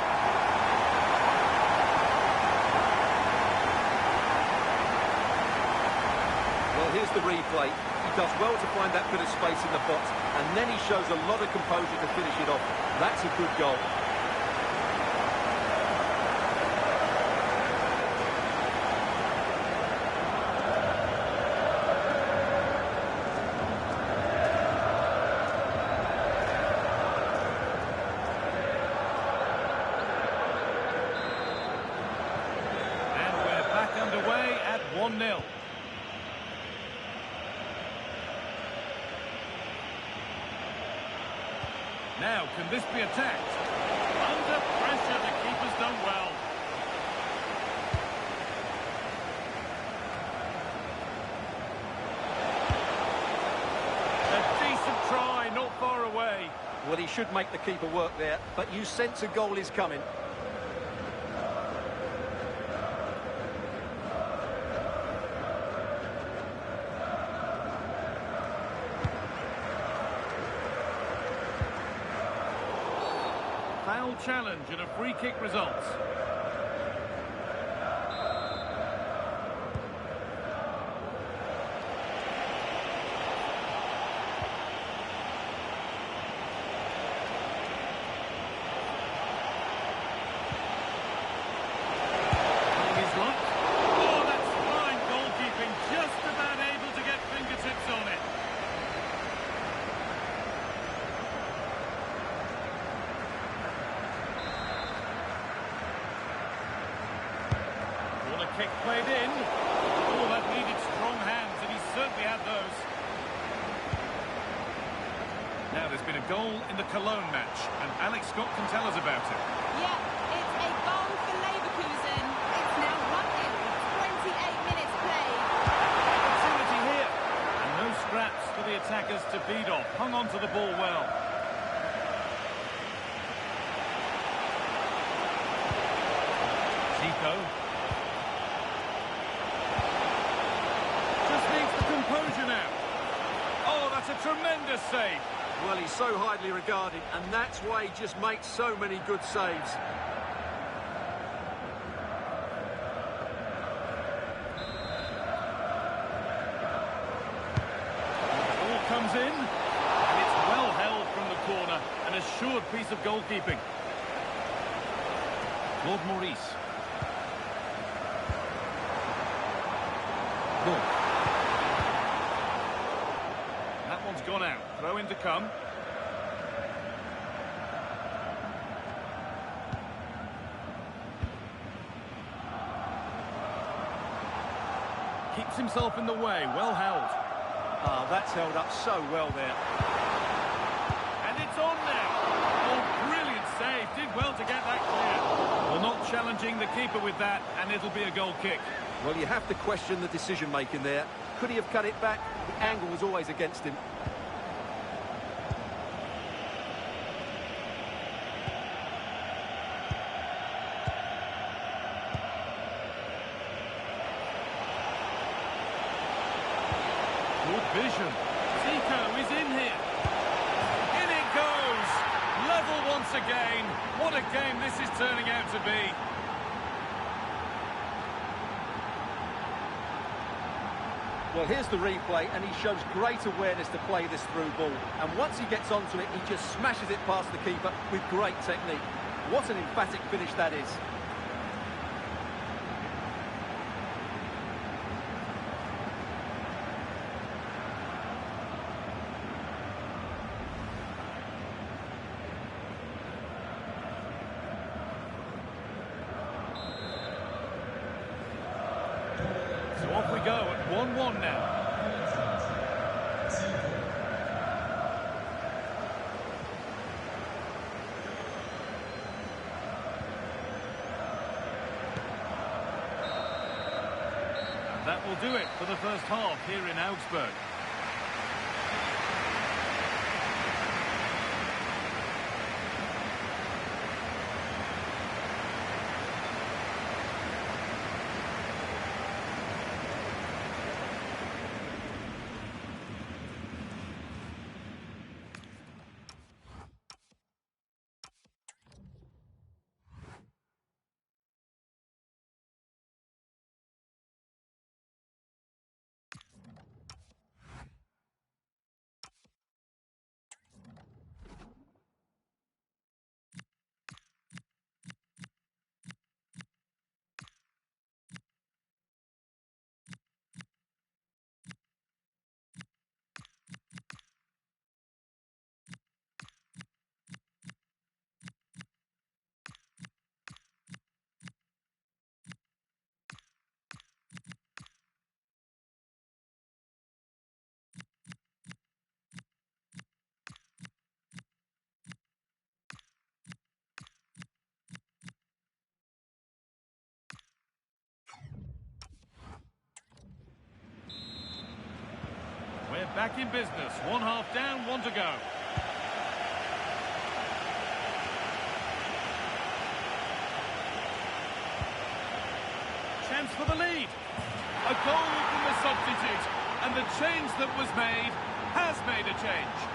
Well, here's the replay. He does well to find that bit of space in the box, and then he shows a lot of composure to finish it off. That's a good goal. And we're back underway at 1-0. Now, can this be attacked? Under pressure, the keeper's done well. A decent try, not far away. Well, he should make the keeper work there, but you sense a goal is coming. Foul challenge and a free kick results. His luck. Oh, that's fine goalkeeping. Just about able to get fingertips on it. Kick played in. Oh, that needed strong hands, and he certainly had those. Now, there's been a goal in the Cologne match, and Alex Scott can tell us about it. Yeah, it's a goal for Leverkusen. It's now collapse for the attackers to beat off. Hung on to the ball well. Zico. Just needs the composure now. Oh, that's a tremendous save. Well, he's so highly regarded, and that's why he just makes so many good saves. Comes in, and it's well held from the corner. An assured piece of goalkeeping. Claude Maurice. Good. That one's gone out. Throw in to come. Keeps himself in the way. Well held. Oh, that's held up so well there. And it's on now. Oh, brilliant save. Did well to get that clear. Well, not challenging the keeper with that, and it'll be a goal kick. Well, you have to question the decision-making there. Could he have cut it back? The angle was always against him. Good vision. Zico is in here. In it goes. Level once again. What a game this is turning out to be. Well, here's the replay, and he shows great awareness to play this through ball. And once he gets onto it, he just smashes it past the keeper with great technique. What an emphatic finish that is. So off we go at 1-1 now. And that will do it for the first half here in Augsburg. We're back in business. One half down, one to go. Chance for the lead. A goal from the substitute. And the change that was made has made a change.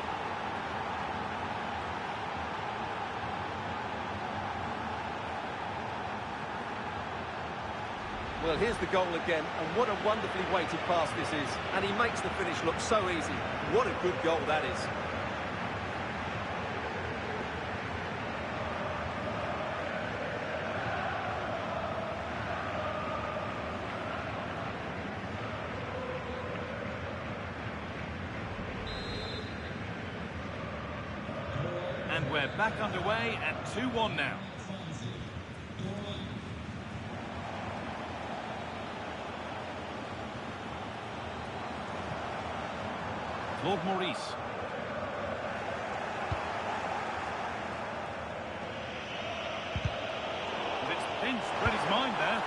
Well, here's the goal again, and what a wonderfully weighted pass this is. And he makes the finish look so easy. What a good goal that is. And we're back underway at 2-1 now. Claude Maurice. But it's pinched, read his mind there.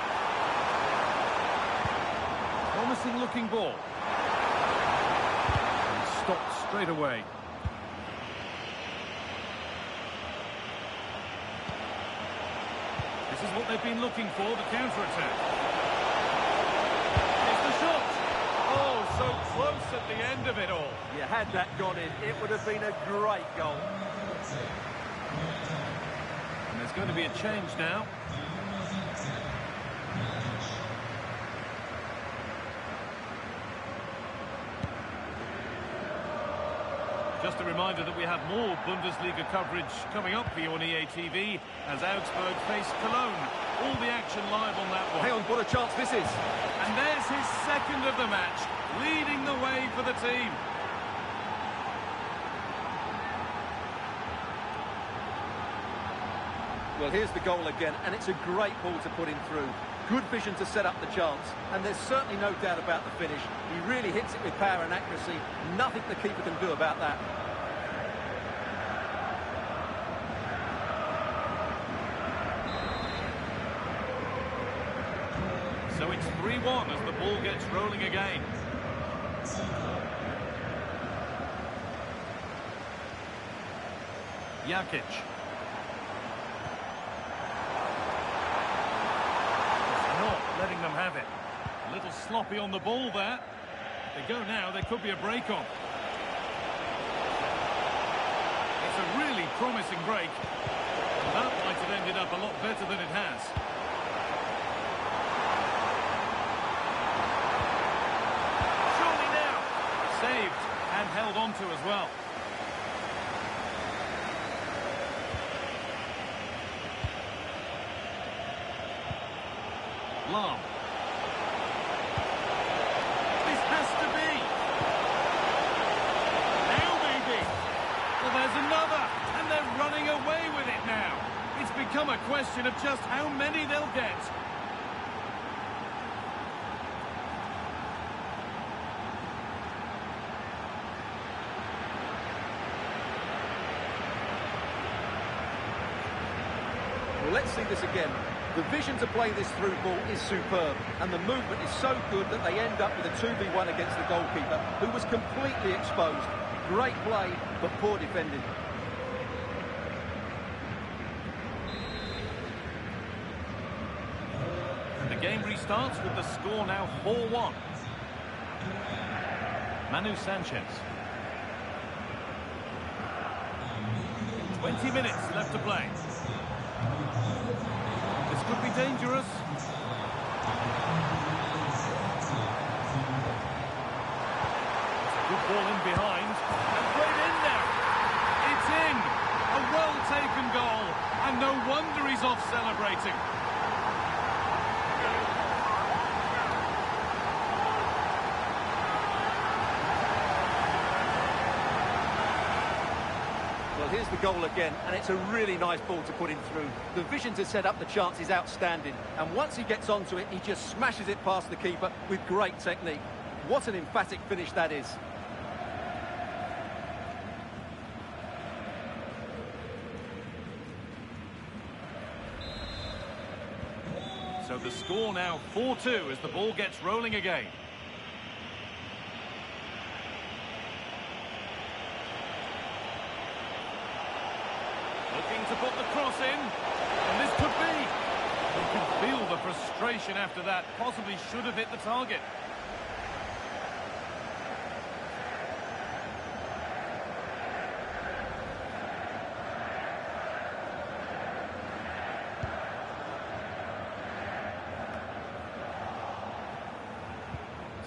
Promising looking ball. straight away. This is what they've been looking for, the counter-attack. Here's the shot. Oh, so close at the end of it all. You had that gone in, it would have been a great goal. And there's going to be a change now. Just a reminder that we have more Bundesliga coverage coming up for you on EA TV as Augsburg face Cologne. All the action live on that one. Hang on, what a chance this is. And there's his second of the match, leading the way for the team. Well, here's the goal again, and it's a great ball to put him through. Good vision to set up the chance, and there's certainly no doubt about the finish. He really hits it with power and accuracy. Nothing the keeper can do about that. So it's 3-1 as the ball gets rolling again. Jakic. Letting them have it. A little sloppy on the ball there. They go now, there could be a break on. It's a really promising break. That might have ended up a lot better than it has. Surely now. Saved and held on to as well. Lam. This has to be. Now maybe. Well, there's another. And they're running away with it now. It's become a question of just how many they'll get. Well, let's see this again. The vision to play this through ball is superb, and the movement is so good that they end up with a 2v1 against the goalkeeper, who was completely exposed. Great play, but poor defending. And the game restarts with the score now 4-1. Manu Sanchez. 20 minutes left to play. This could be dangerous. It's a good ball in behind. And played in now. It's in. A well-taken goal. And no wonder he's off celebrating. Well, here's the goal again, and it's a really nice ball to put him through. The vision to set up the chance is outstanding, and once he gets onto it, he just smashes it past the keeper with great technique. What an emphatic finish that is. So the score now 4-2 as the ball gets rolling again. Looking to put the cross in, and this could be. You can feel the frustration after that. Possibly should have hit the target.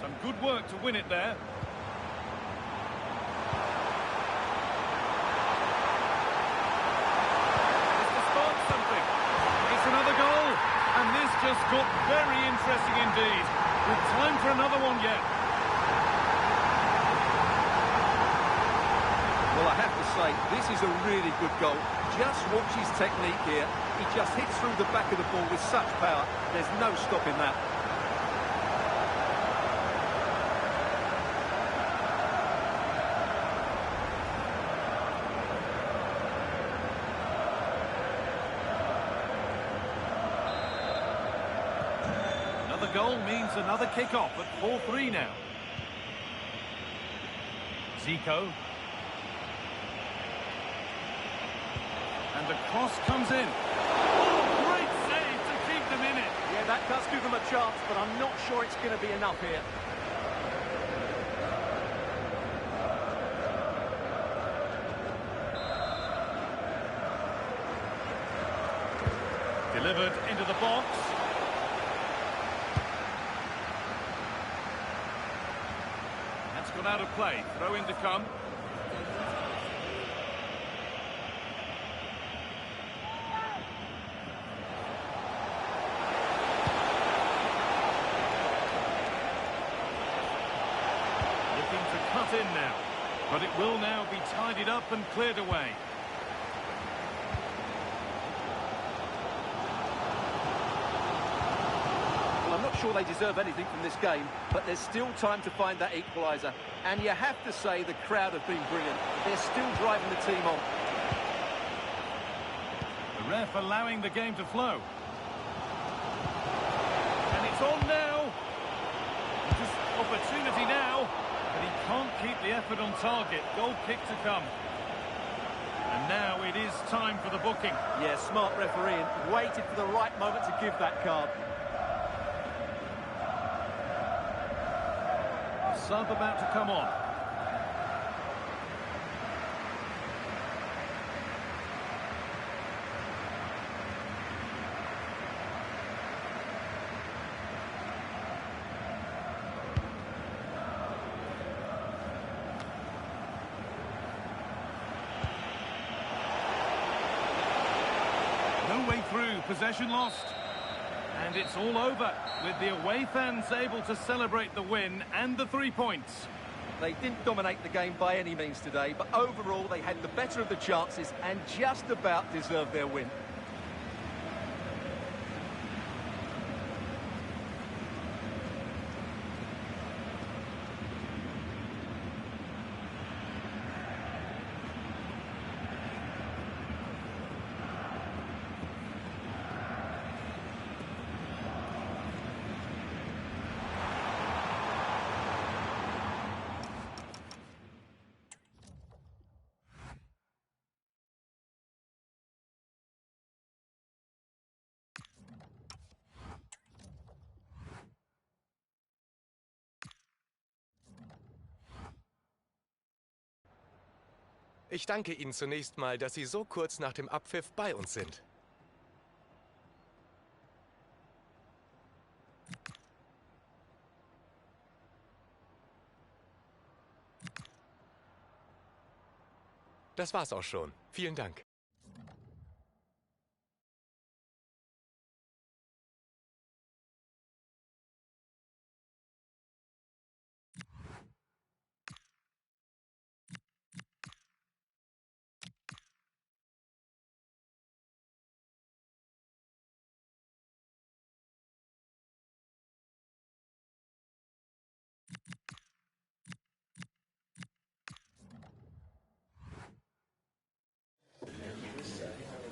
Some good work to win it there. Just got very interesting indeed, with time for another one yet. Well, I have to say, this is a really good goal. Just watch his technique here. He just hits through the back of the ball with such power. There's no stopping that. Goal means another kick-off at 4-3 now. Zico. And the cross comes in. Oh, great save to keep them in it. Yeah, that does give them a chance, but I'm not sure it's going to be enough here. Delivered into the box. That's gone out of play. Throw in to come. Looking to cut in now. But it will now be tidied up and cleared away. I'm not sure they deserve anything from this game, but there's still time to find that equaliser. And you have to say the crowd have been brilliant. They're still driving the team on. The ref allowing the game to flow. And it's on now. Just opportunity now. But he can't keep the effort on target. Goal kick to come. And now it is time for the booking. Yeah, smart refereeing. Waited for the right moment to give that card. Sub about to come on. No way through, possession lost. And it's all over, with the away fans able to celebrate the win and the 3 points. They didn't dominate the game by any means today, but overall they had the better of the chances and just about deserved their win. Ich danke Ihnen zunächst mal, dass Sie so kurz nach dem Abpfiff bei uns sind. Das war's auch schon. Vielen Dank.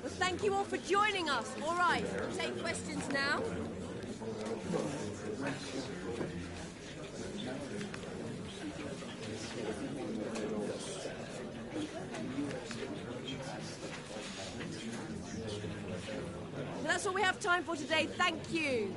Well, thank you all for joining us. All right, take questions now. Well, that's all we have time for today. Thank you.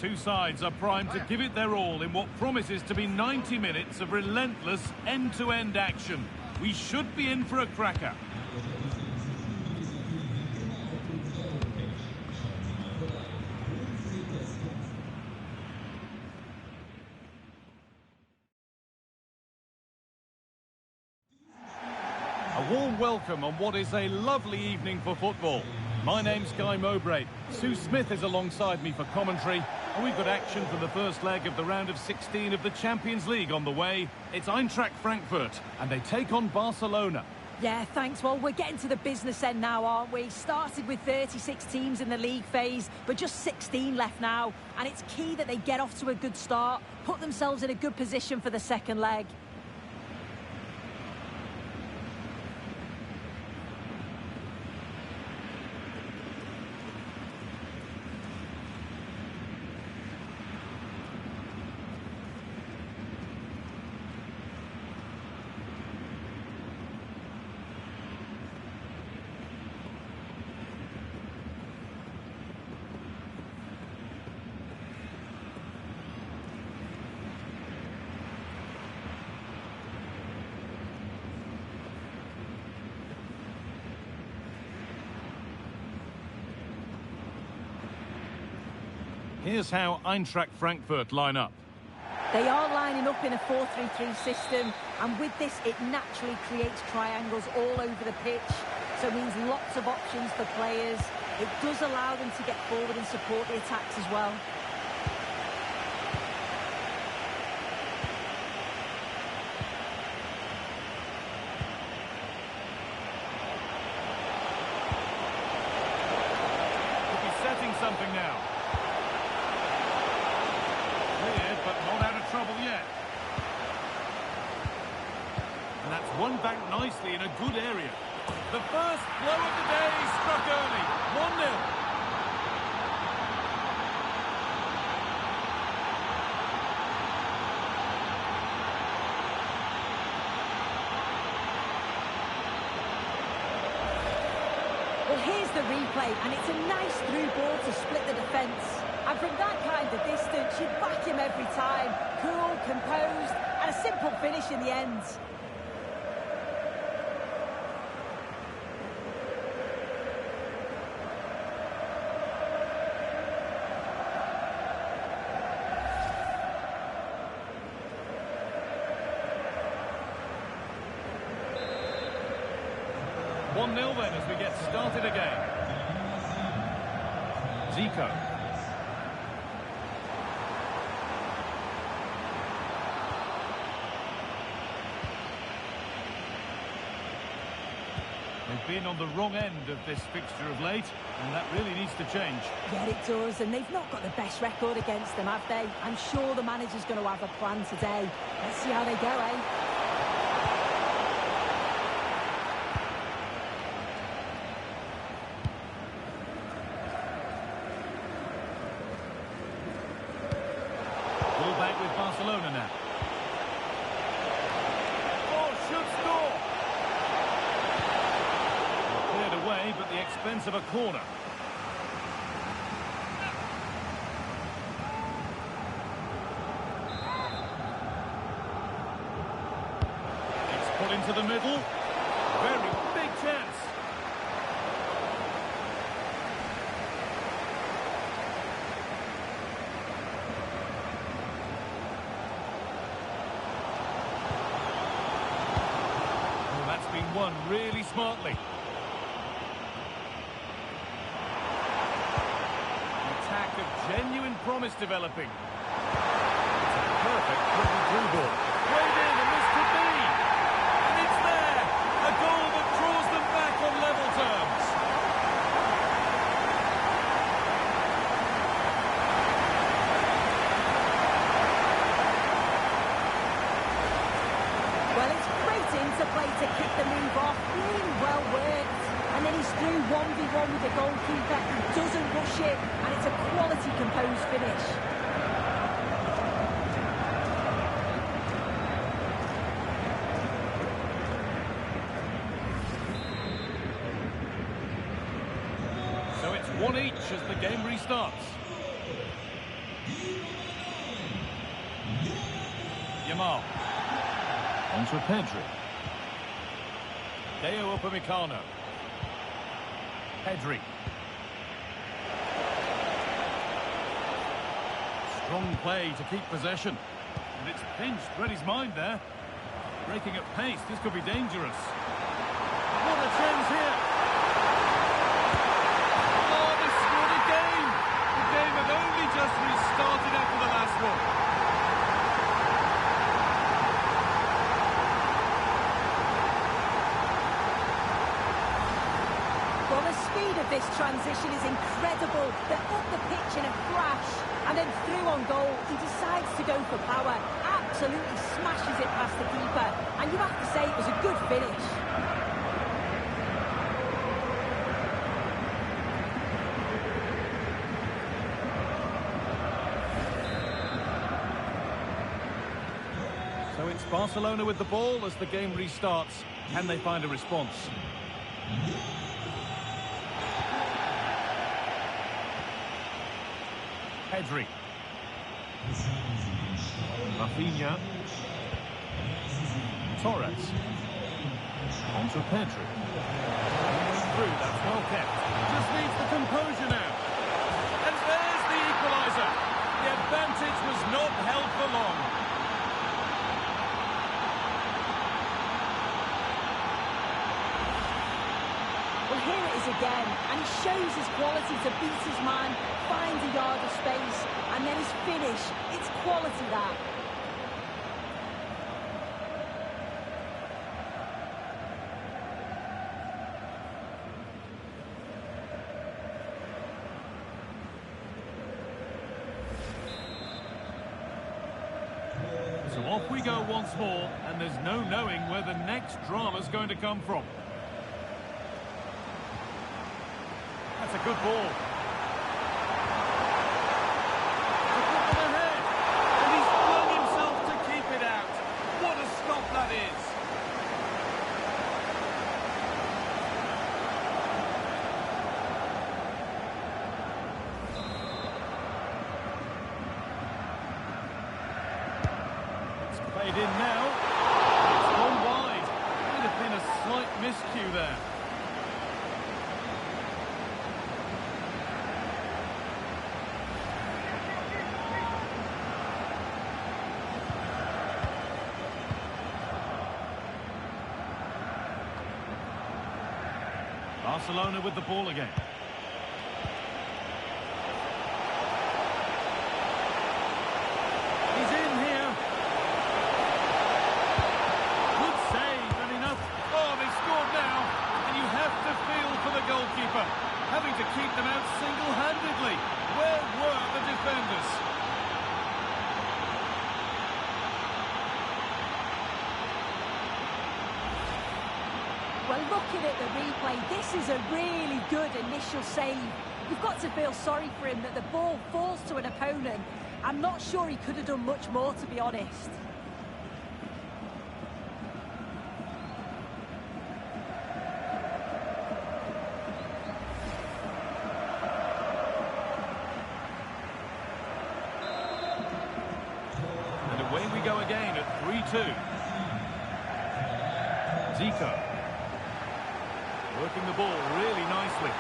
two sides are primed to give it their all in what promises to be 90 minutes of relentless end-to-end action. We should be in for a cracker. A warm welcome on what is a lovely evening for football. My name's Guy Mowbray. Sue Smith is alongside me for commentary. And we've got action for the first leg of the round of 16 of the Champions League on the way. It's Eintracht Frankfurt, and they take on Barcelona. Yeah, thanks. Well, we're getting to the business end now, aren't we? Started with 36 teams in the league phase, but just 16 left now. And it's key that they get off to a good start, put themselves in a good position for the second leg. Here's how Eintracht Frankfurt line up. They are lining up in a 4-3-3 system, and with this, it naturally creates triangles all over the pitch, so it means lots of options for players. It does allow them to get forward and support the attacks as well. Could be setting something now. Cleared, but not out of trouble yet. And that's won back nicely in a good area. The first blow of the day struck early. 1-0. Well, here's the replay, and it's a nice through ball to split the defence. And from that kind of distance, you'd back him every time. Cool, composed, and a simple finish in the end. Then as we get started again. Zico. They've been on the wrong end of this fixture of late, and that really needs to change. Yeah, it does, and they've not got the best record against them, have they? I'm sure the manager's going to have a plan today. Let's see how they go, eh? Back with Barcelona now. Oh, should score! Cleared away, but the expense of a corner. It's put into the middle. Very big chance. Won really smartly. An attack of genuine promise developing. It's a perfect through ball. Played in, and this could be. And it's there. A goal that draws them back on level terms. Well, it's great interplay to kick the move off, really well worked. And then he's through 1v1 with the goalkeeper, he doesn't rush it, and it's a quality composed finish. So it's 1 each as the game restarts. Yamal. On to Pedri. Deo Upamecano. Pedri. Strong play to keep possession. And it's pinched. Read his mind there. Breaking at pace. This could be dangerous. What a chance here. Oh, they scored again. The game had only just restarted after the last one. Well, the speed of this transition is incredible. They're up the pitch in a crash, and then through on goal, he decides to go for power. Absolutely smashes it past the keeper, and you have to say it was a good finish. So it's Barcelona with the ball as the game restarts. Can they find a response? Pedri. Rafinha. Torres. On to Pedri. Through, that's well kept. Just needs the composure now. And there's the equaliser. The advantage was not held for long. Well, here it is again, and he shows his quality to beat his man, finds a yard of space, and then his finish. It's quality, that. So off we go once more, and there's no knowing where the next drama's going to come from. That's a good ball. Ahead, and he's flung himself to keep it out. What a stop that is. It's played in now. It's gone wide. Might have been a slight miscue there. Barcelona with the ball again. He's in here. Good save and enough. Oh, they've scored now. And you have to feel for the goalkeeper. Having to keep them out single-handedly. Where were the defenders? Well, looking at the replay, this is a really good initial save. You've got to feel sorry for him that the ball falls to an opponent. I'm not sure he could have done much more, to be honest. And away we go again at 3-2. Zico. Working the ball really nicely.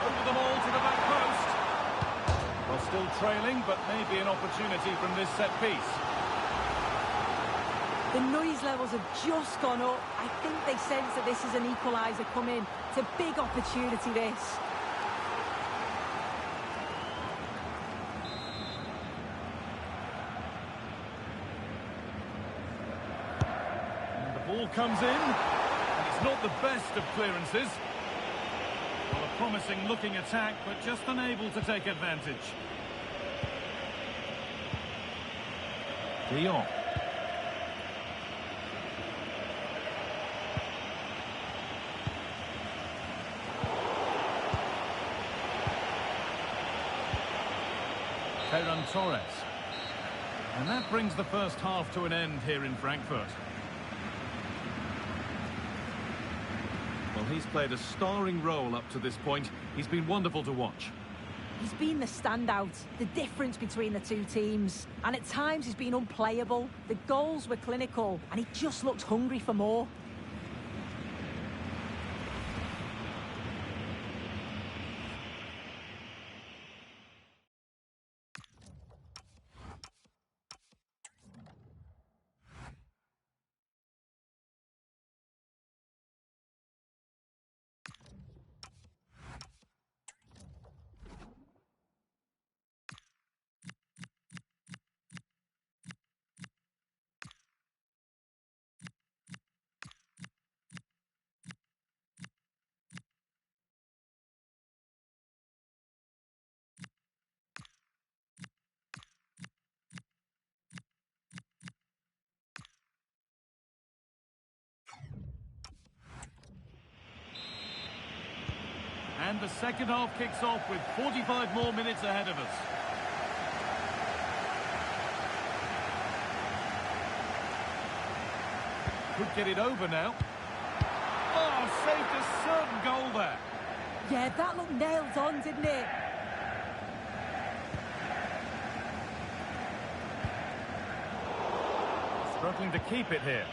Over them all to the back post. Well, still trailing, but maybe an opportunity from this set piece. The noise levels have just gone up. I think they sense that this is an equaliser coming. It's a big opportunity, this. And the ball comes in. Not the best of clearances. Well, a promising looking attack, but just unable to take advantage. De Jong. Ferran Torres. And that brings the first half to an end here in Frankfurt. Well, he's played a starring role up to this point. He's been wonderful to watch. He's been the standout, the difference between the two teams. And at times he's been unplayable. The goals were clinical and he just looked hungry for more. And the second half kicks off with 45 more minutes ahead of us. Could get it over now. Oh, saved a certain goal there. Yeah, that looked nailed on, didn't it? Struggling to keep it here.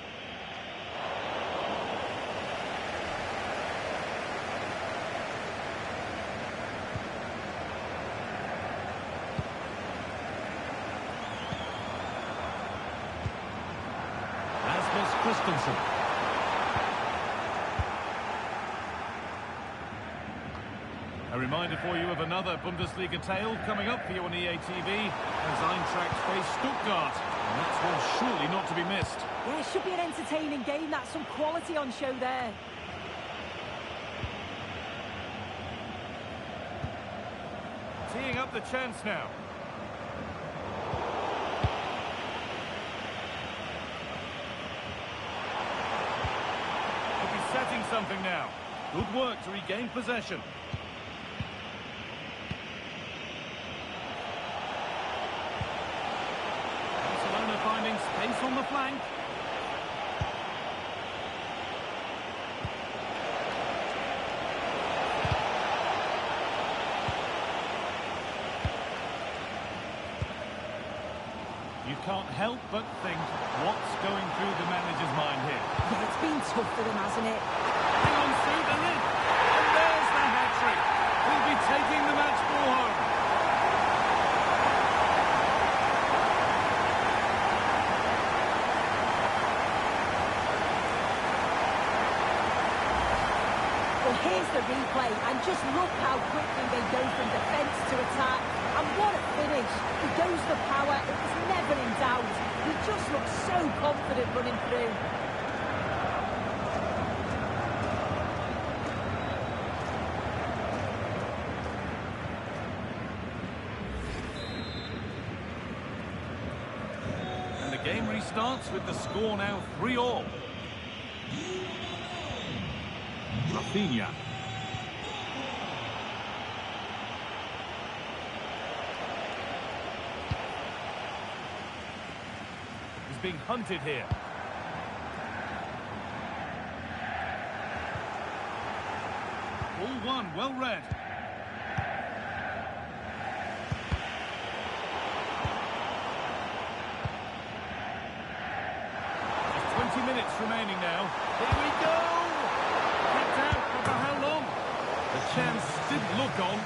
A reminder for you of another Bundesliga tale coming up for you on EA TV as Eintrachт face Stuttgart. And that's one surely not to be missed. Yeah, it should be an entertaining game. That's some quality on show there. Teeing up the chance now. Could be setting something now. Good work to regain possession. Finding space on the flank. You can't help but think what's going through the manager's mind here. Yeah, it's been tough for them, hasn't it? Hang on through the lid. And there's the hat-trick. He'll be taking the match ball home. Here's the replay, and just look how quickly they go from defence to attack. And what a finish. He goes for power, it was never in doubt. He just looks so confident running through. And the game restarts with the score now 3-3. Rafinha. He's being hunted here. All one, well read. Just 20 minutes remaining now. Here we go! For how long? The chance did look on.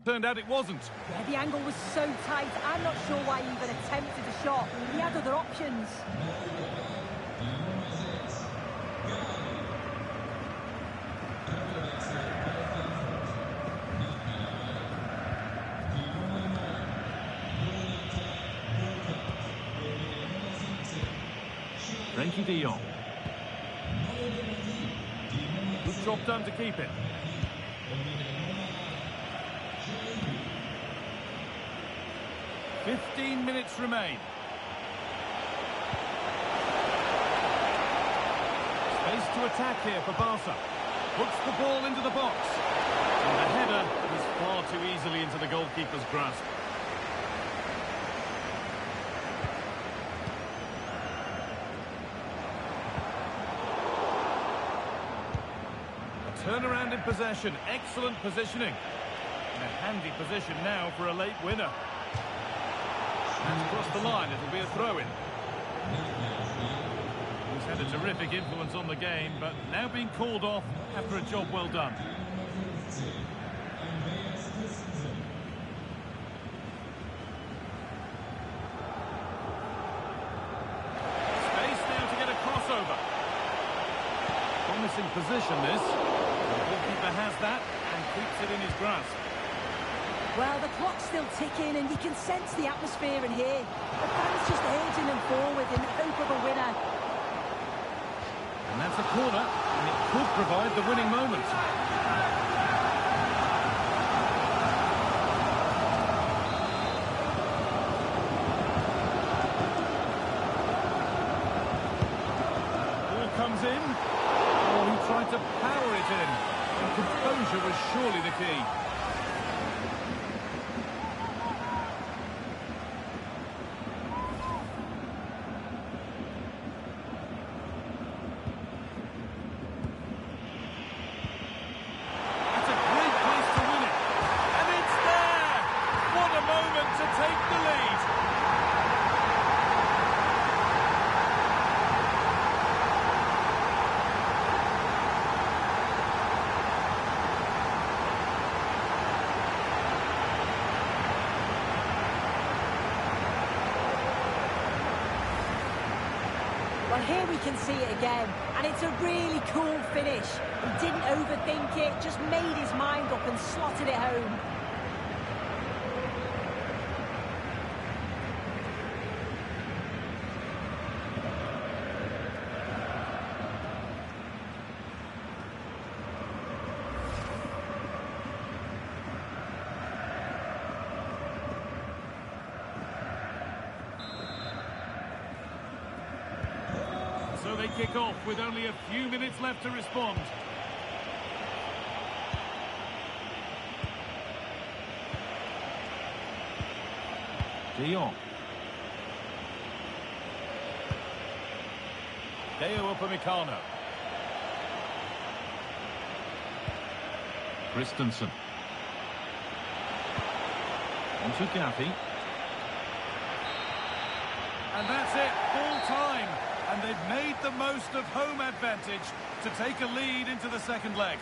Turned out it wasn't. Yeah, the angle was so tight. I'm not sure why he even attempted a shot. He had other options. Frankie de Jong. Good job done to keep it. "15 minutes remain. Space to attack here for Barca. Puts the ball into the box. And the header is far too easily into the goalkeeper's grasp. A turnaround in possession, excellent positioning. In a handy position now for a late winner. That's crossed the line, it'll be a throw-in. He's had a terrific influence on the game, but now being called off after a job well done. Space now to get a crossover. Promising position this. The goalkeeper has that and keeps it in his grasp. Well, the clock's still ticking and you can sense the atmosphere in here. The fans just urging them forward in the hope of a winner. And that's a corner, and it could provide the winning moment. Ball comes in. Oh, he tried to power it in. And composure was surely the key. Well, here we can see it again, and it's a really cool finish. He didn't overthink it, just made his mind up and slotted it home. So they kick off with only a few minutes left to respond. De Jong. Deo Upamecano. Christensen. On to Gavi. And that's it, full time. And they've made the most of home advantage to take a lead into the second leg.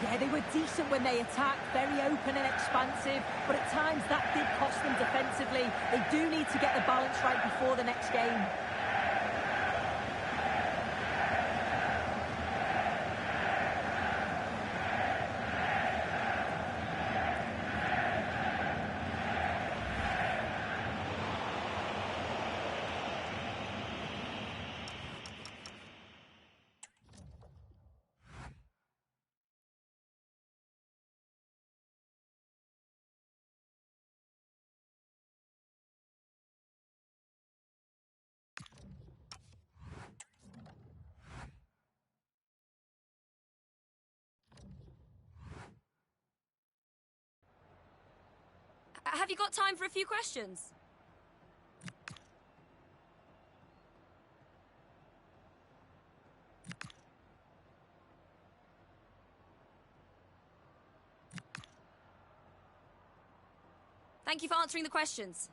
Yeah, they were decent when they attacked, very open and expansive, but at times that did cost them defensively. They do need to get the balance right before the next game. Have you got time for a few questions? Thank you for answering the questions.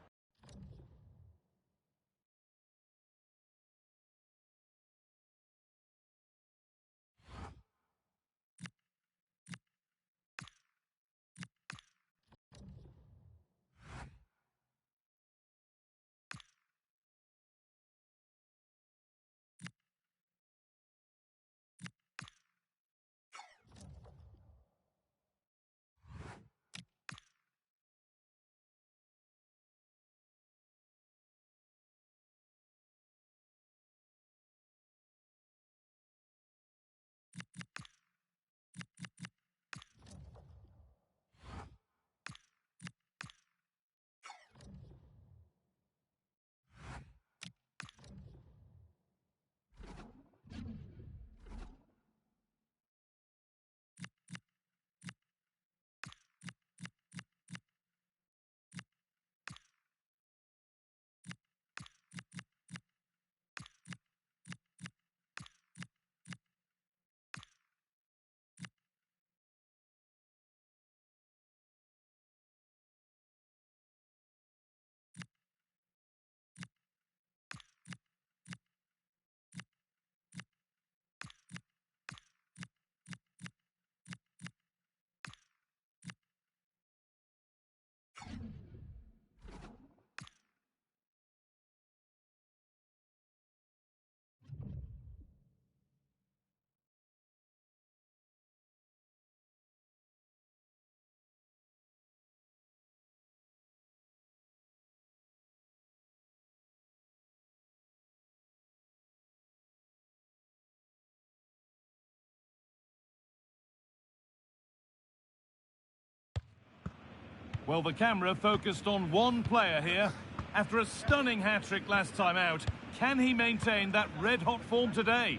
Well, the camera focused on one player here. After a stunning hat-trick last time out, can he maintain that red-hot form today?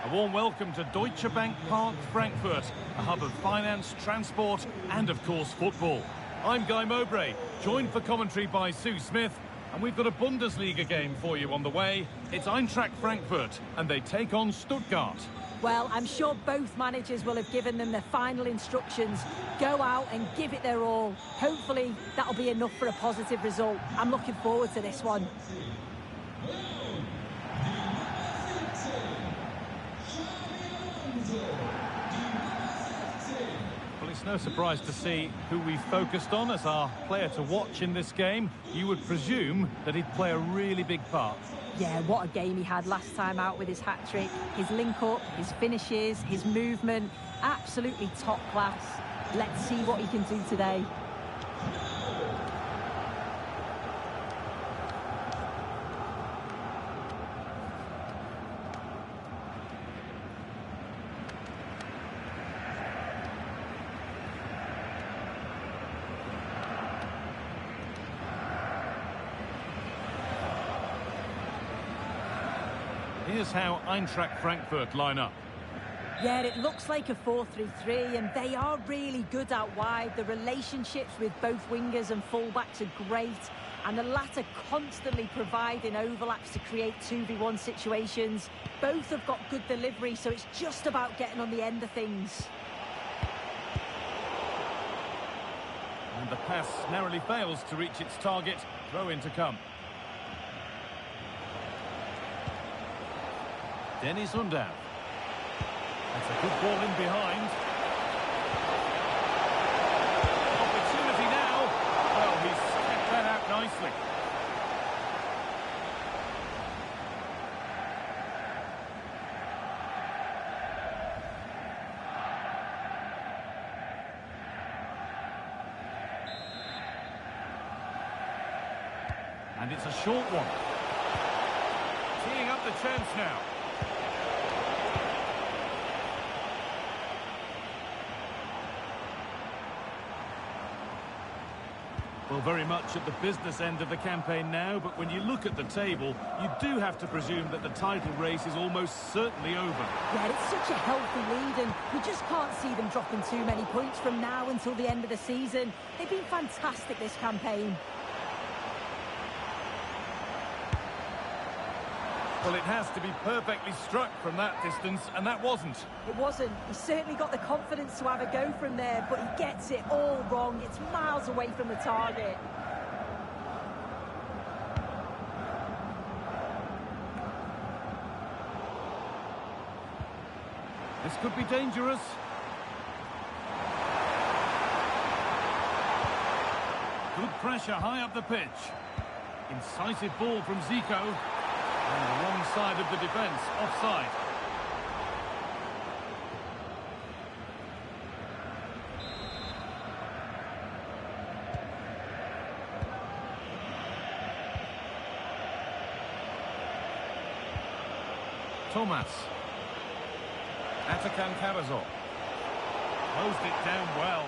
A warm welcome to Deutsche Bank Park, Frankfurt, a hub of finance, transport, and of course football. I'm Guy Mowbray, joined for commentary by Sue Smith, and we've got a Bundesliga game for you on the way. It's Eintracht Frankfurt, and they take on Stuttgart. Well, I'm sure both managers will have given them their final instructions. Go out and give it their all. Hopefully, that'll be enough for a positive result. I'm looking forward to this one. Well, it's no surprise to see who we focused on as our player to watch in this game. You would presume that he'd play a really big part. Yeah, what a game he had last time out with his hat-trick. His link-up, his finishes, his movement, absolutely top class. Let's see what he can do today. Here's how Eintracht Frankfurt line up. Yeah, it looks like a 4-3-3, and they are really good out wide. The relationships with both wingers and fullbacks are great, and the latter constantly providing overlaps to create 2v1 situations. Both have got good delivery, so it's just about getting on the end of things. And the pass narrowly fails to reach its target. Throw in to come. Dennis Undav. That's a good ball in behind. Opportunity now. Well, he's kept that out nicely. And it's a short one. Teeing up the chance now. Well, very much at the business end of the campaign now, but when you look at the table, you do have to presume that the title race is almost certainly over. Yeah, it's such a healthy lead, and you just can't see them dropping too many points from now until the end of the season. They've been fantastic this campaign. Well, it has to be perfectly struck from that distance, and that wasn't. It wasn't. He certainly got the confidence to have a go from there, but he gets it all wrong. It's miles away from the target. This could be dangerous. Good pressure high up the pitch. Incisive ball from Zico. And the wrong side of the defence, offside. Thomas. Atakan Karazor. Closed it down well.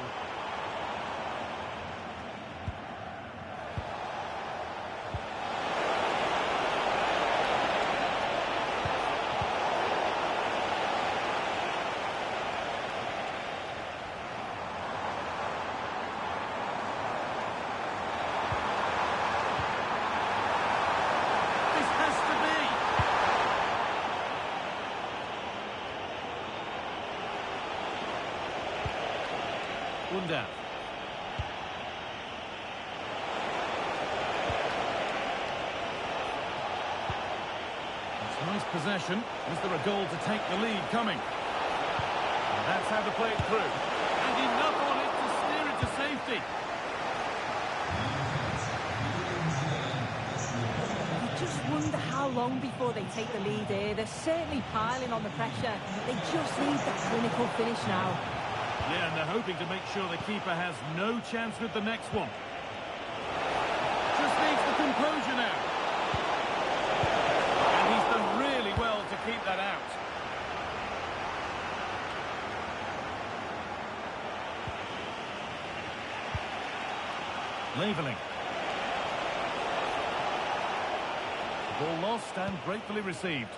Undav. It's nice possession. Is there a goal to take the lead coming? And that's how to play it through. And enough on it to steer it to safety. You just wonder how long before they take the lead here. They're certainly piling on the pressure. They just need that clinical finish now. Yeah, and they're hoping to make sure the keeper has no chance with the next one. Just needs the composure now. And he's done really well to keep that out. Leveling. Ball lost and gratefully received.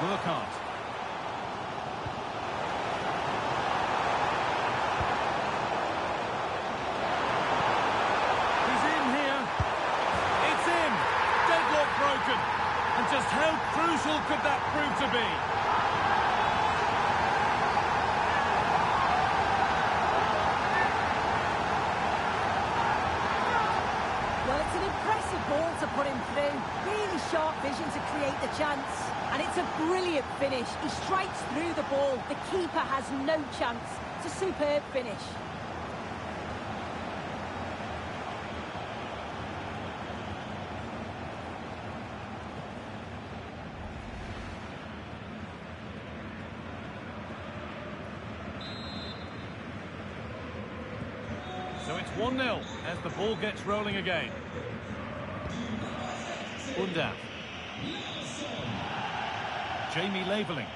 Burkhardt. He's in here. It's in. Deadlock broken. And just how crucial could that prove to be? Well, it's an impressive ball to put him through. Really sharp vision to create the chance. And it's a brilliant finish. He strikes through the ball. The keeper has no chance. It's a superb finish. So it's 1-0 as the ball gets rolling again. Unda. Jamie Leveling.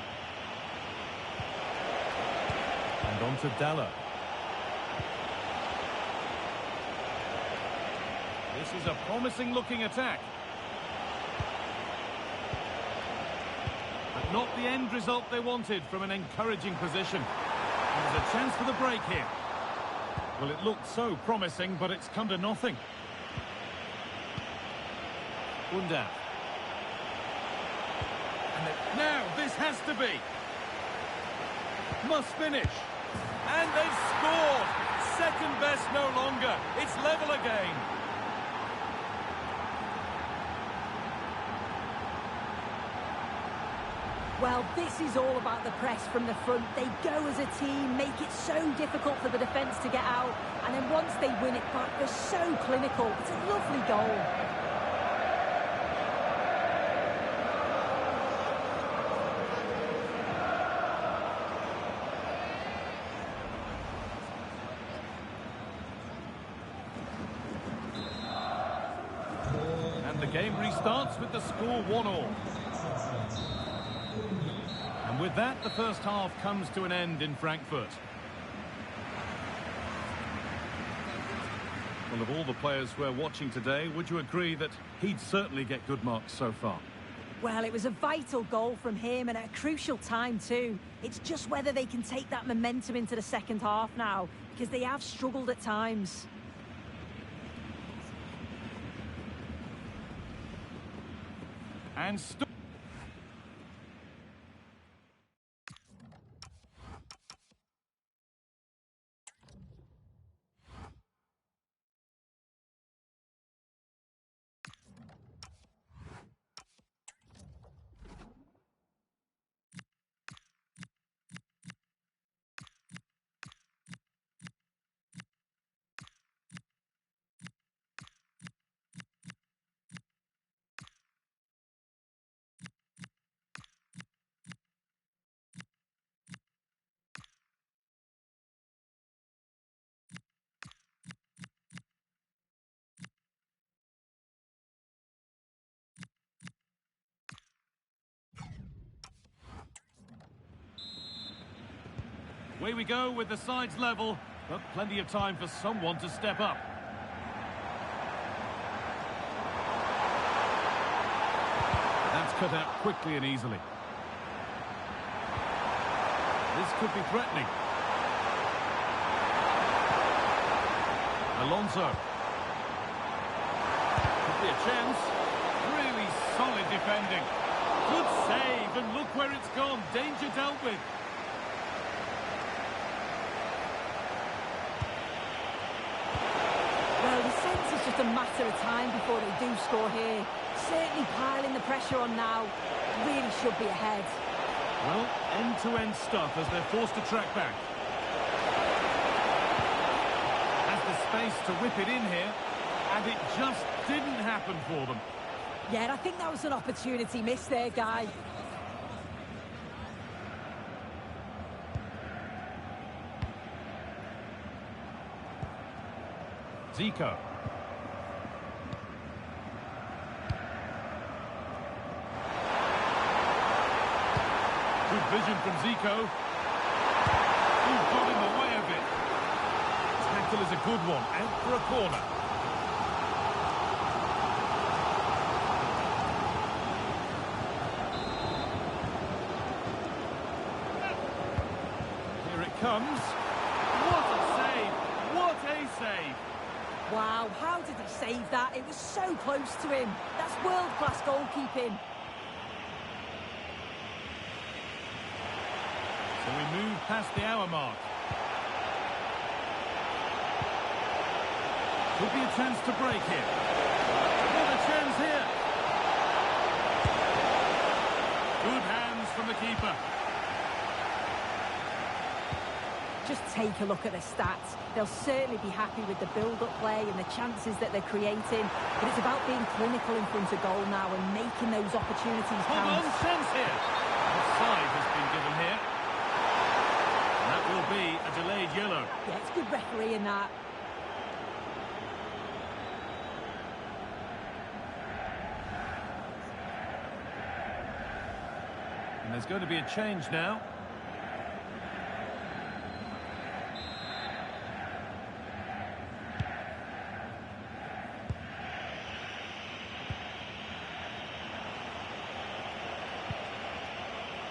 And on to Dalla. This is a promising looking attack. But not the end result they wanted from an encouraging position. There's a chance for the break here. Well, it looked so promising, but it's come to nothing. Unda. Now, this has to be. Must finish. And they've scored. Second best no longer. It's level again. Well, this is all about the press from the front. They go as a team, make it so difficult for the defence to get out, and then once they win it back, they're so clinical. It's a lovely goal. And the game restarts with the score 1-1. And with that, the first half comes to an end in Frankfurt. Well, of all the players we're watching today, would you agree that he'd certainly get good marks so far? Well, it was a vital goal from him and at a crucial time too. It's just whether they can take that momentum into the second half now, because they have struggled at times. And away we go with the sides level, but plenty of time for someone to step up. That's cut out quickly and easily. This could be threatening. Alonso. Could be a chance. Really solid defending. Good save, and look where it's gone. Danger dealt with. Well, the sense is just a matter of time before they do score here. Certainly piling the pressure on now. Really should be ahead. Well, end-to-end stuff as they're forced to track back. Has the space to whip it in here, and it just didn't happen for them. Yeah, I think that was an opportunity missed there, Guy. Zico. Good vision from Zico. Who got in the way of it. It's had tackle is a good one, out for a corner. Here it comes. What a save! What a save! Wow, how did he save that? It was so close to him. That's world-class goalkeeping. So we move past the hour mark. Could be a chance to break here. What a chance here. Good hands from the keeper. Just take a look at the stats. They'll certainly be happy with the build-up play and the chances that they're creating. But it's about being clinical in front of goal now and making those opportunities count. Hold on, chance here. Offside has been given here. And that will be a delayed yellow. Yeah, it's good refereeing that. And there's going to be a change now.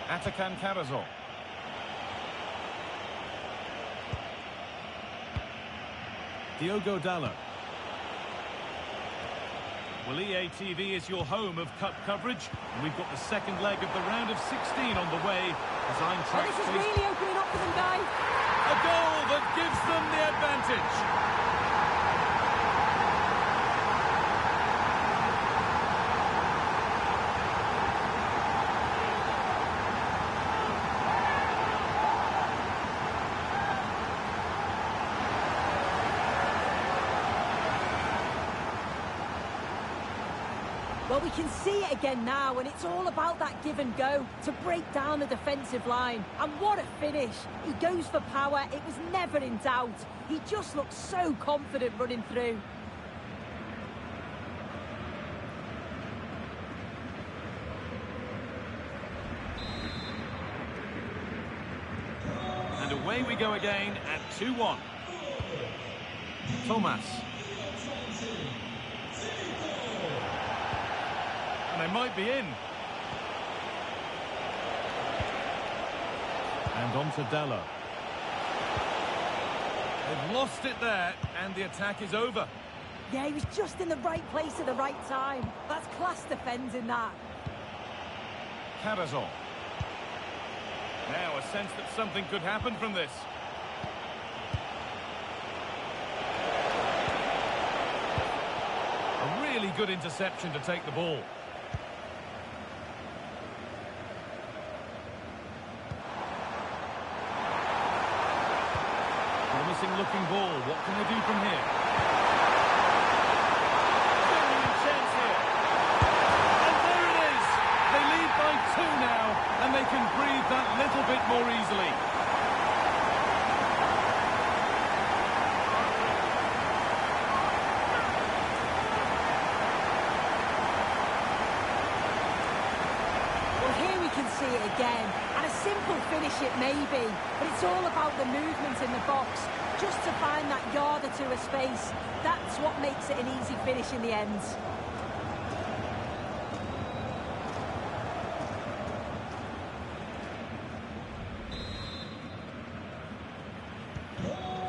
Atakan Karazor. Diogo Dalot. Well, EA TV is your home of cup coverage, and we've got the second leg of the round of 16 on the way. As Eintrachts this is really opening up for them, guys. A goal that gives them the advantage. Well, we can see it again now, and it's all about that give and go to break down the defensive line. And what a finish. He goes for power. It was never in doubt. He just looks so confident running through. And away we go again at 2-1. Thomas. They might be in. And on to Dalot. They've lost it there, and the attack is over. Yeah, he was just in the right place at the right time. That's class defending that. Karazor. Now a sense that something could happen from this. A really good interception to take the ball. Looking ball. What can they do from here? Genuine chance here. And there it is. They lead by 2 now, and they can breathe that little bit more easily. Well, here we can see it again. And a simple finish it may be, but it's all about the movement in the box. Just to find that yard or two of space. That's what makes it an easy finish in the end.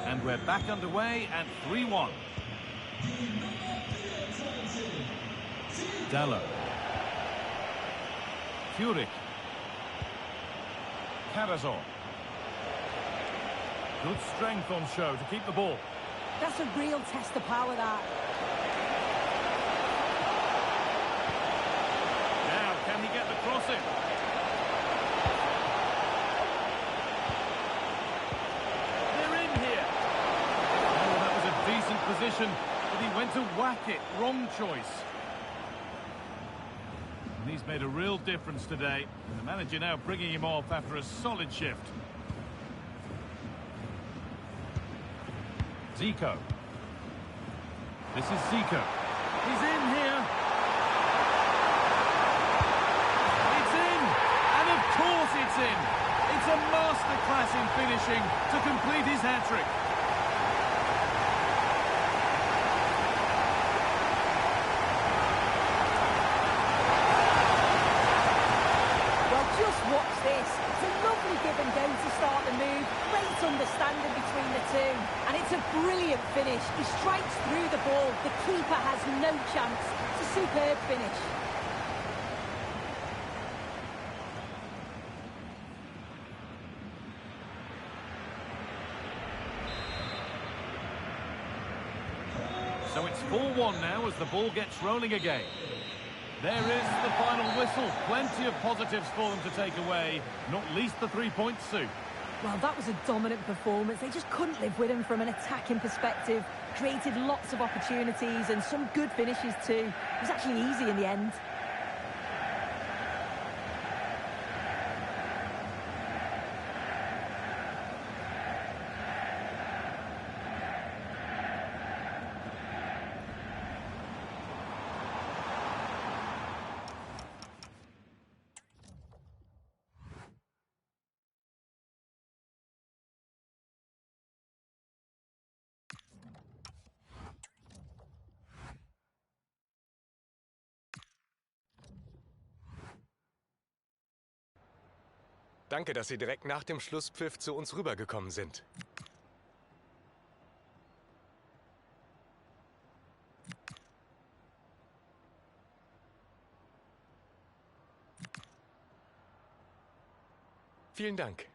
And we're back underway at 3-1. Dalot. Furyk. Karazor. Good strength on show to keep the ball. That's a real test of power, that. Now, can he get the crossing? They're in here. Oh, that was a decent position, but he went to whack it. Wrong choice. And he's made a real difference today. The manager now bringing him off after a solid shift. Zico. This is Zico. He's in here. It's in. And of course it's in. It's a masterclass in finishing to complete his hat-trick. watch this. It's a lovely give and go to start the move. Great understanding between the two. And it's a brilliant finish. He strikes through the ball. The keeper has no chance. It's a superb finish. So it's 4-1 now as the ball gets rolling again. There is the final whistle. Plenty of positives for them to take away, not least the 3 points, Sue. Well, that was a dominant performance. They just couldn't live with him from an attacking perspective. Created lots of opportunities and some good finishes too. It was actually easy in the end. Danke, dass Sie direkt nach dem Schlusspfiff zu uns rübergekommen sind. Vielen Dank.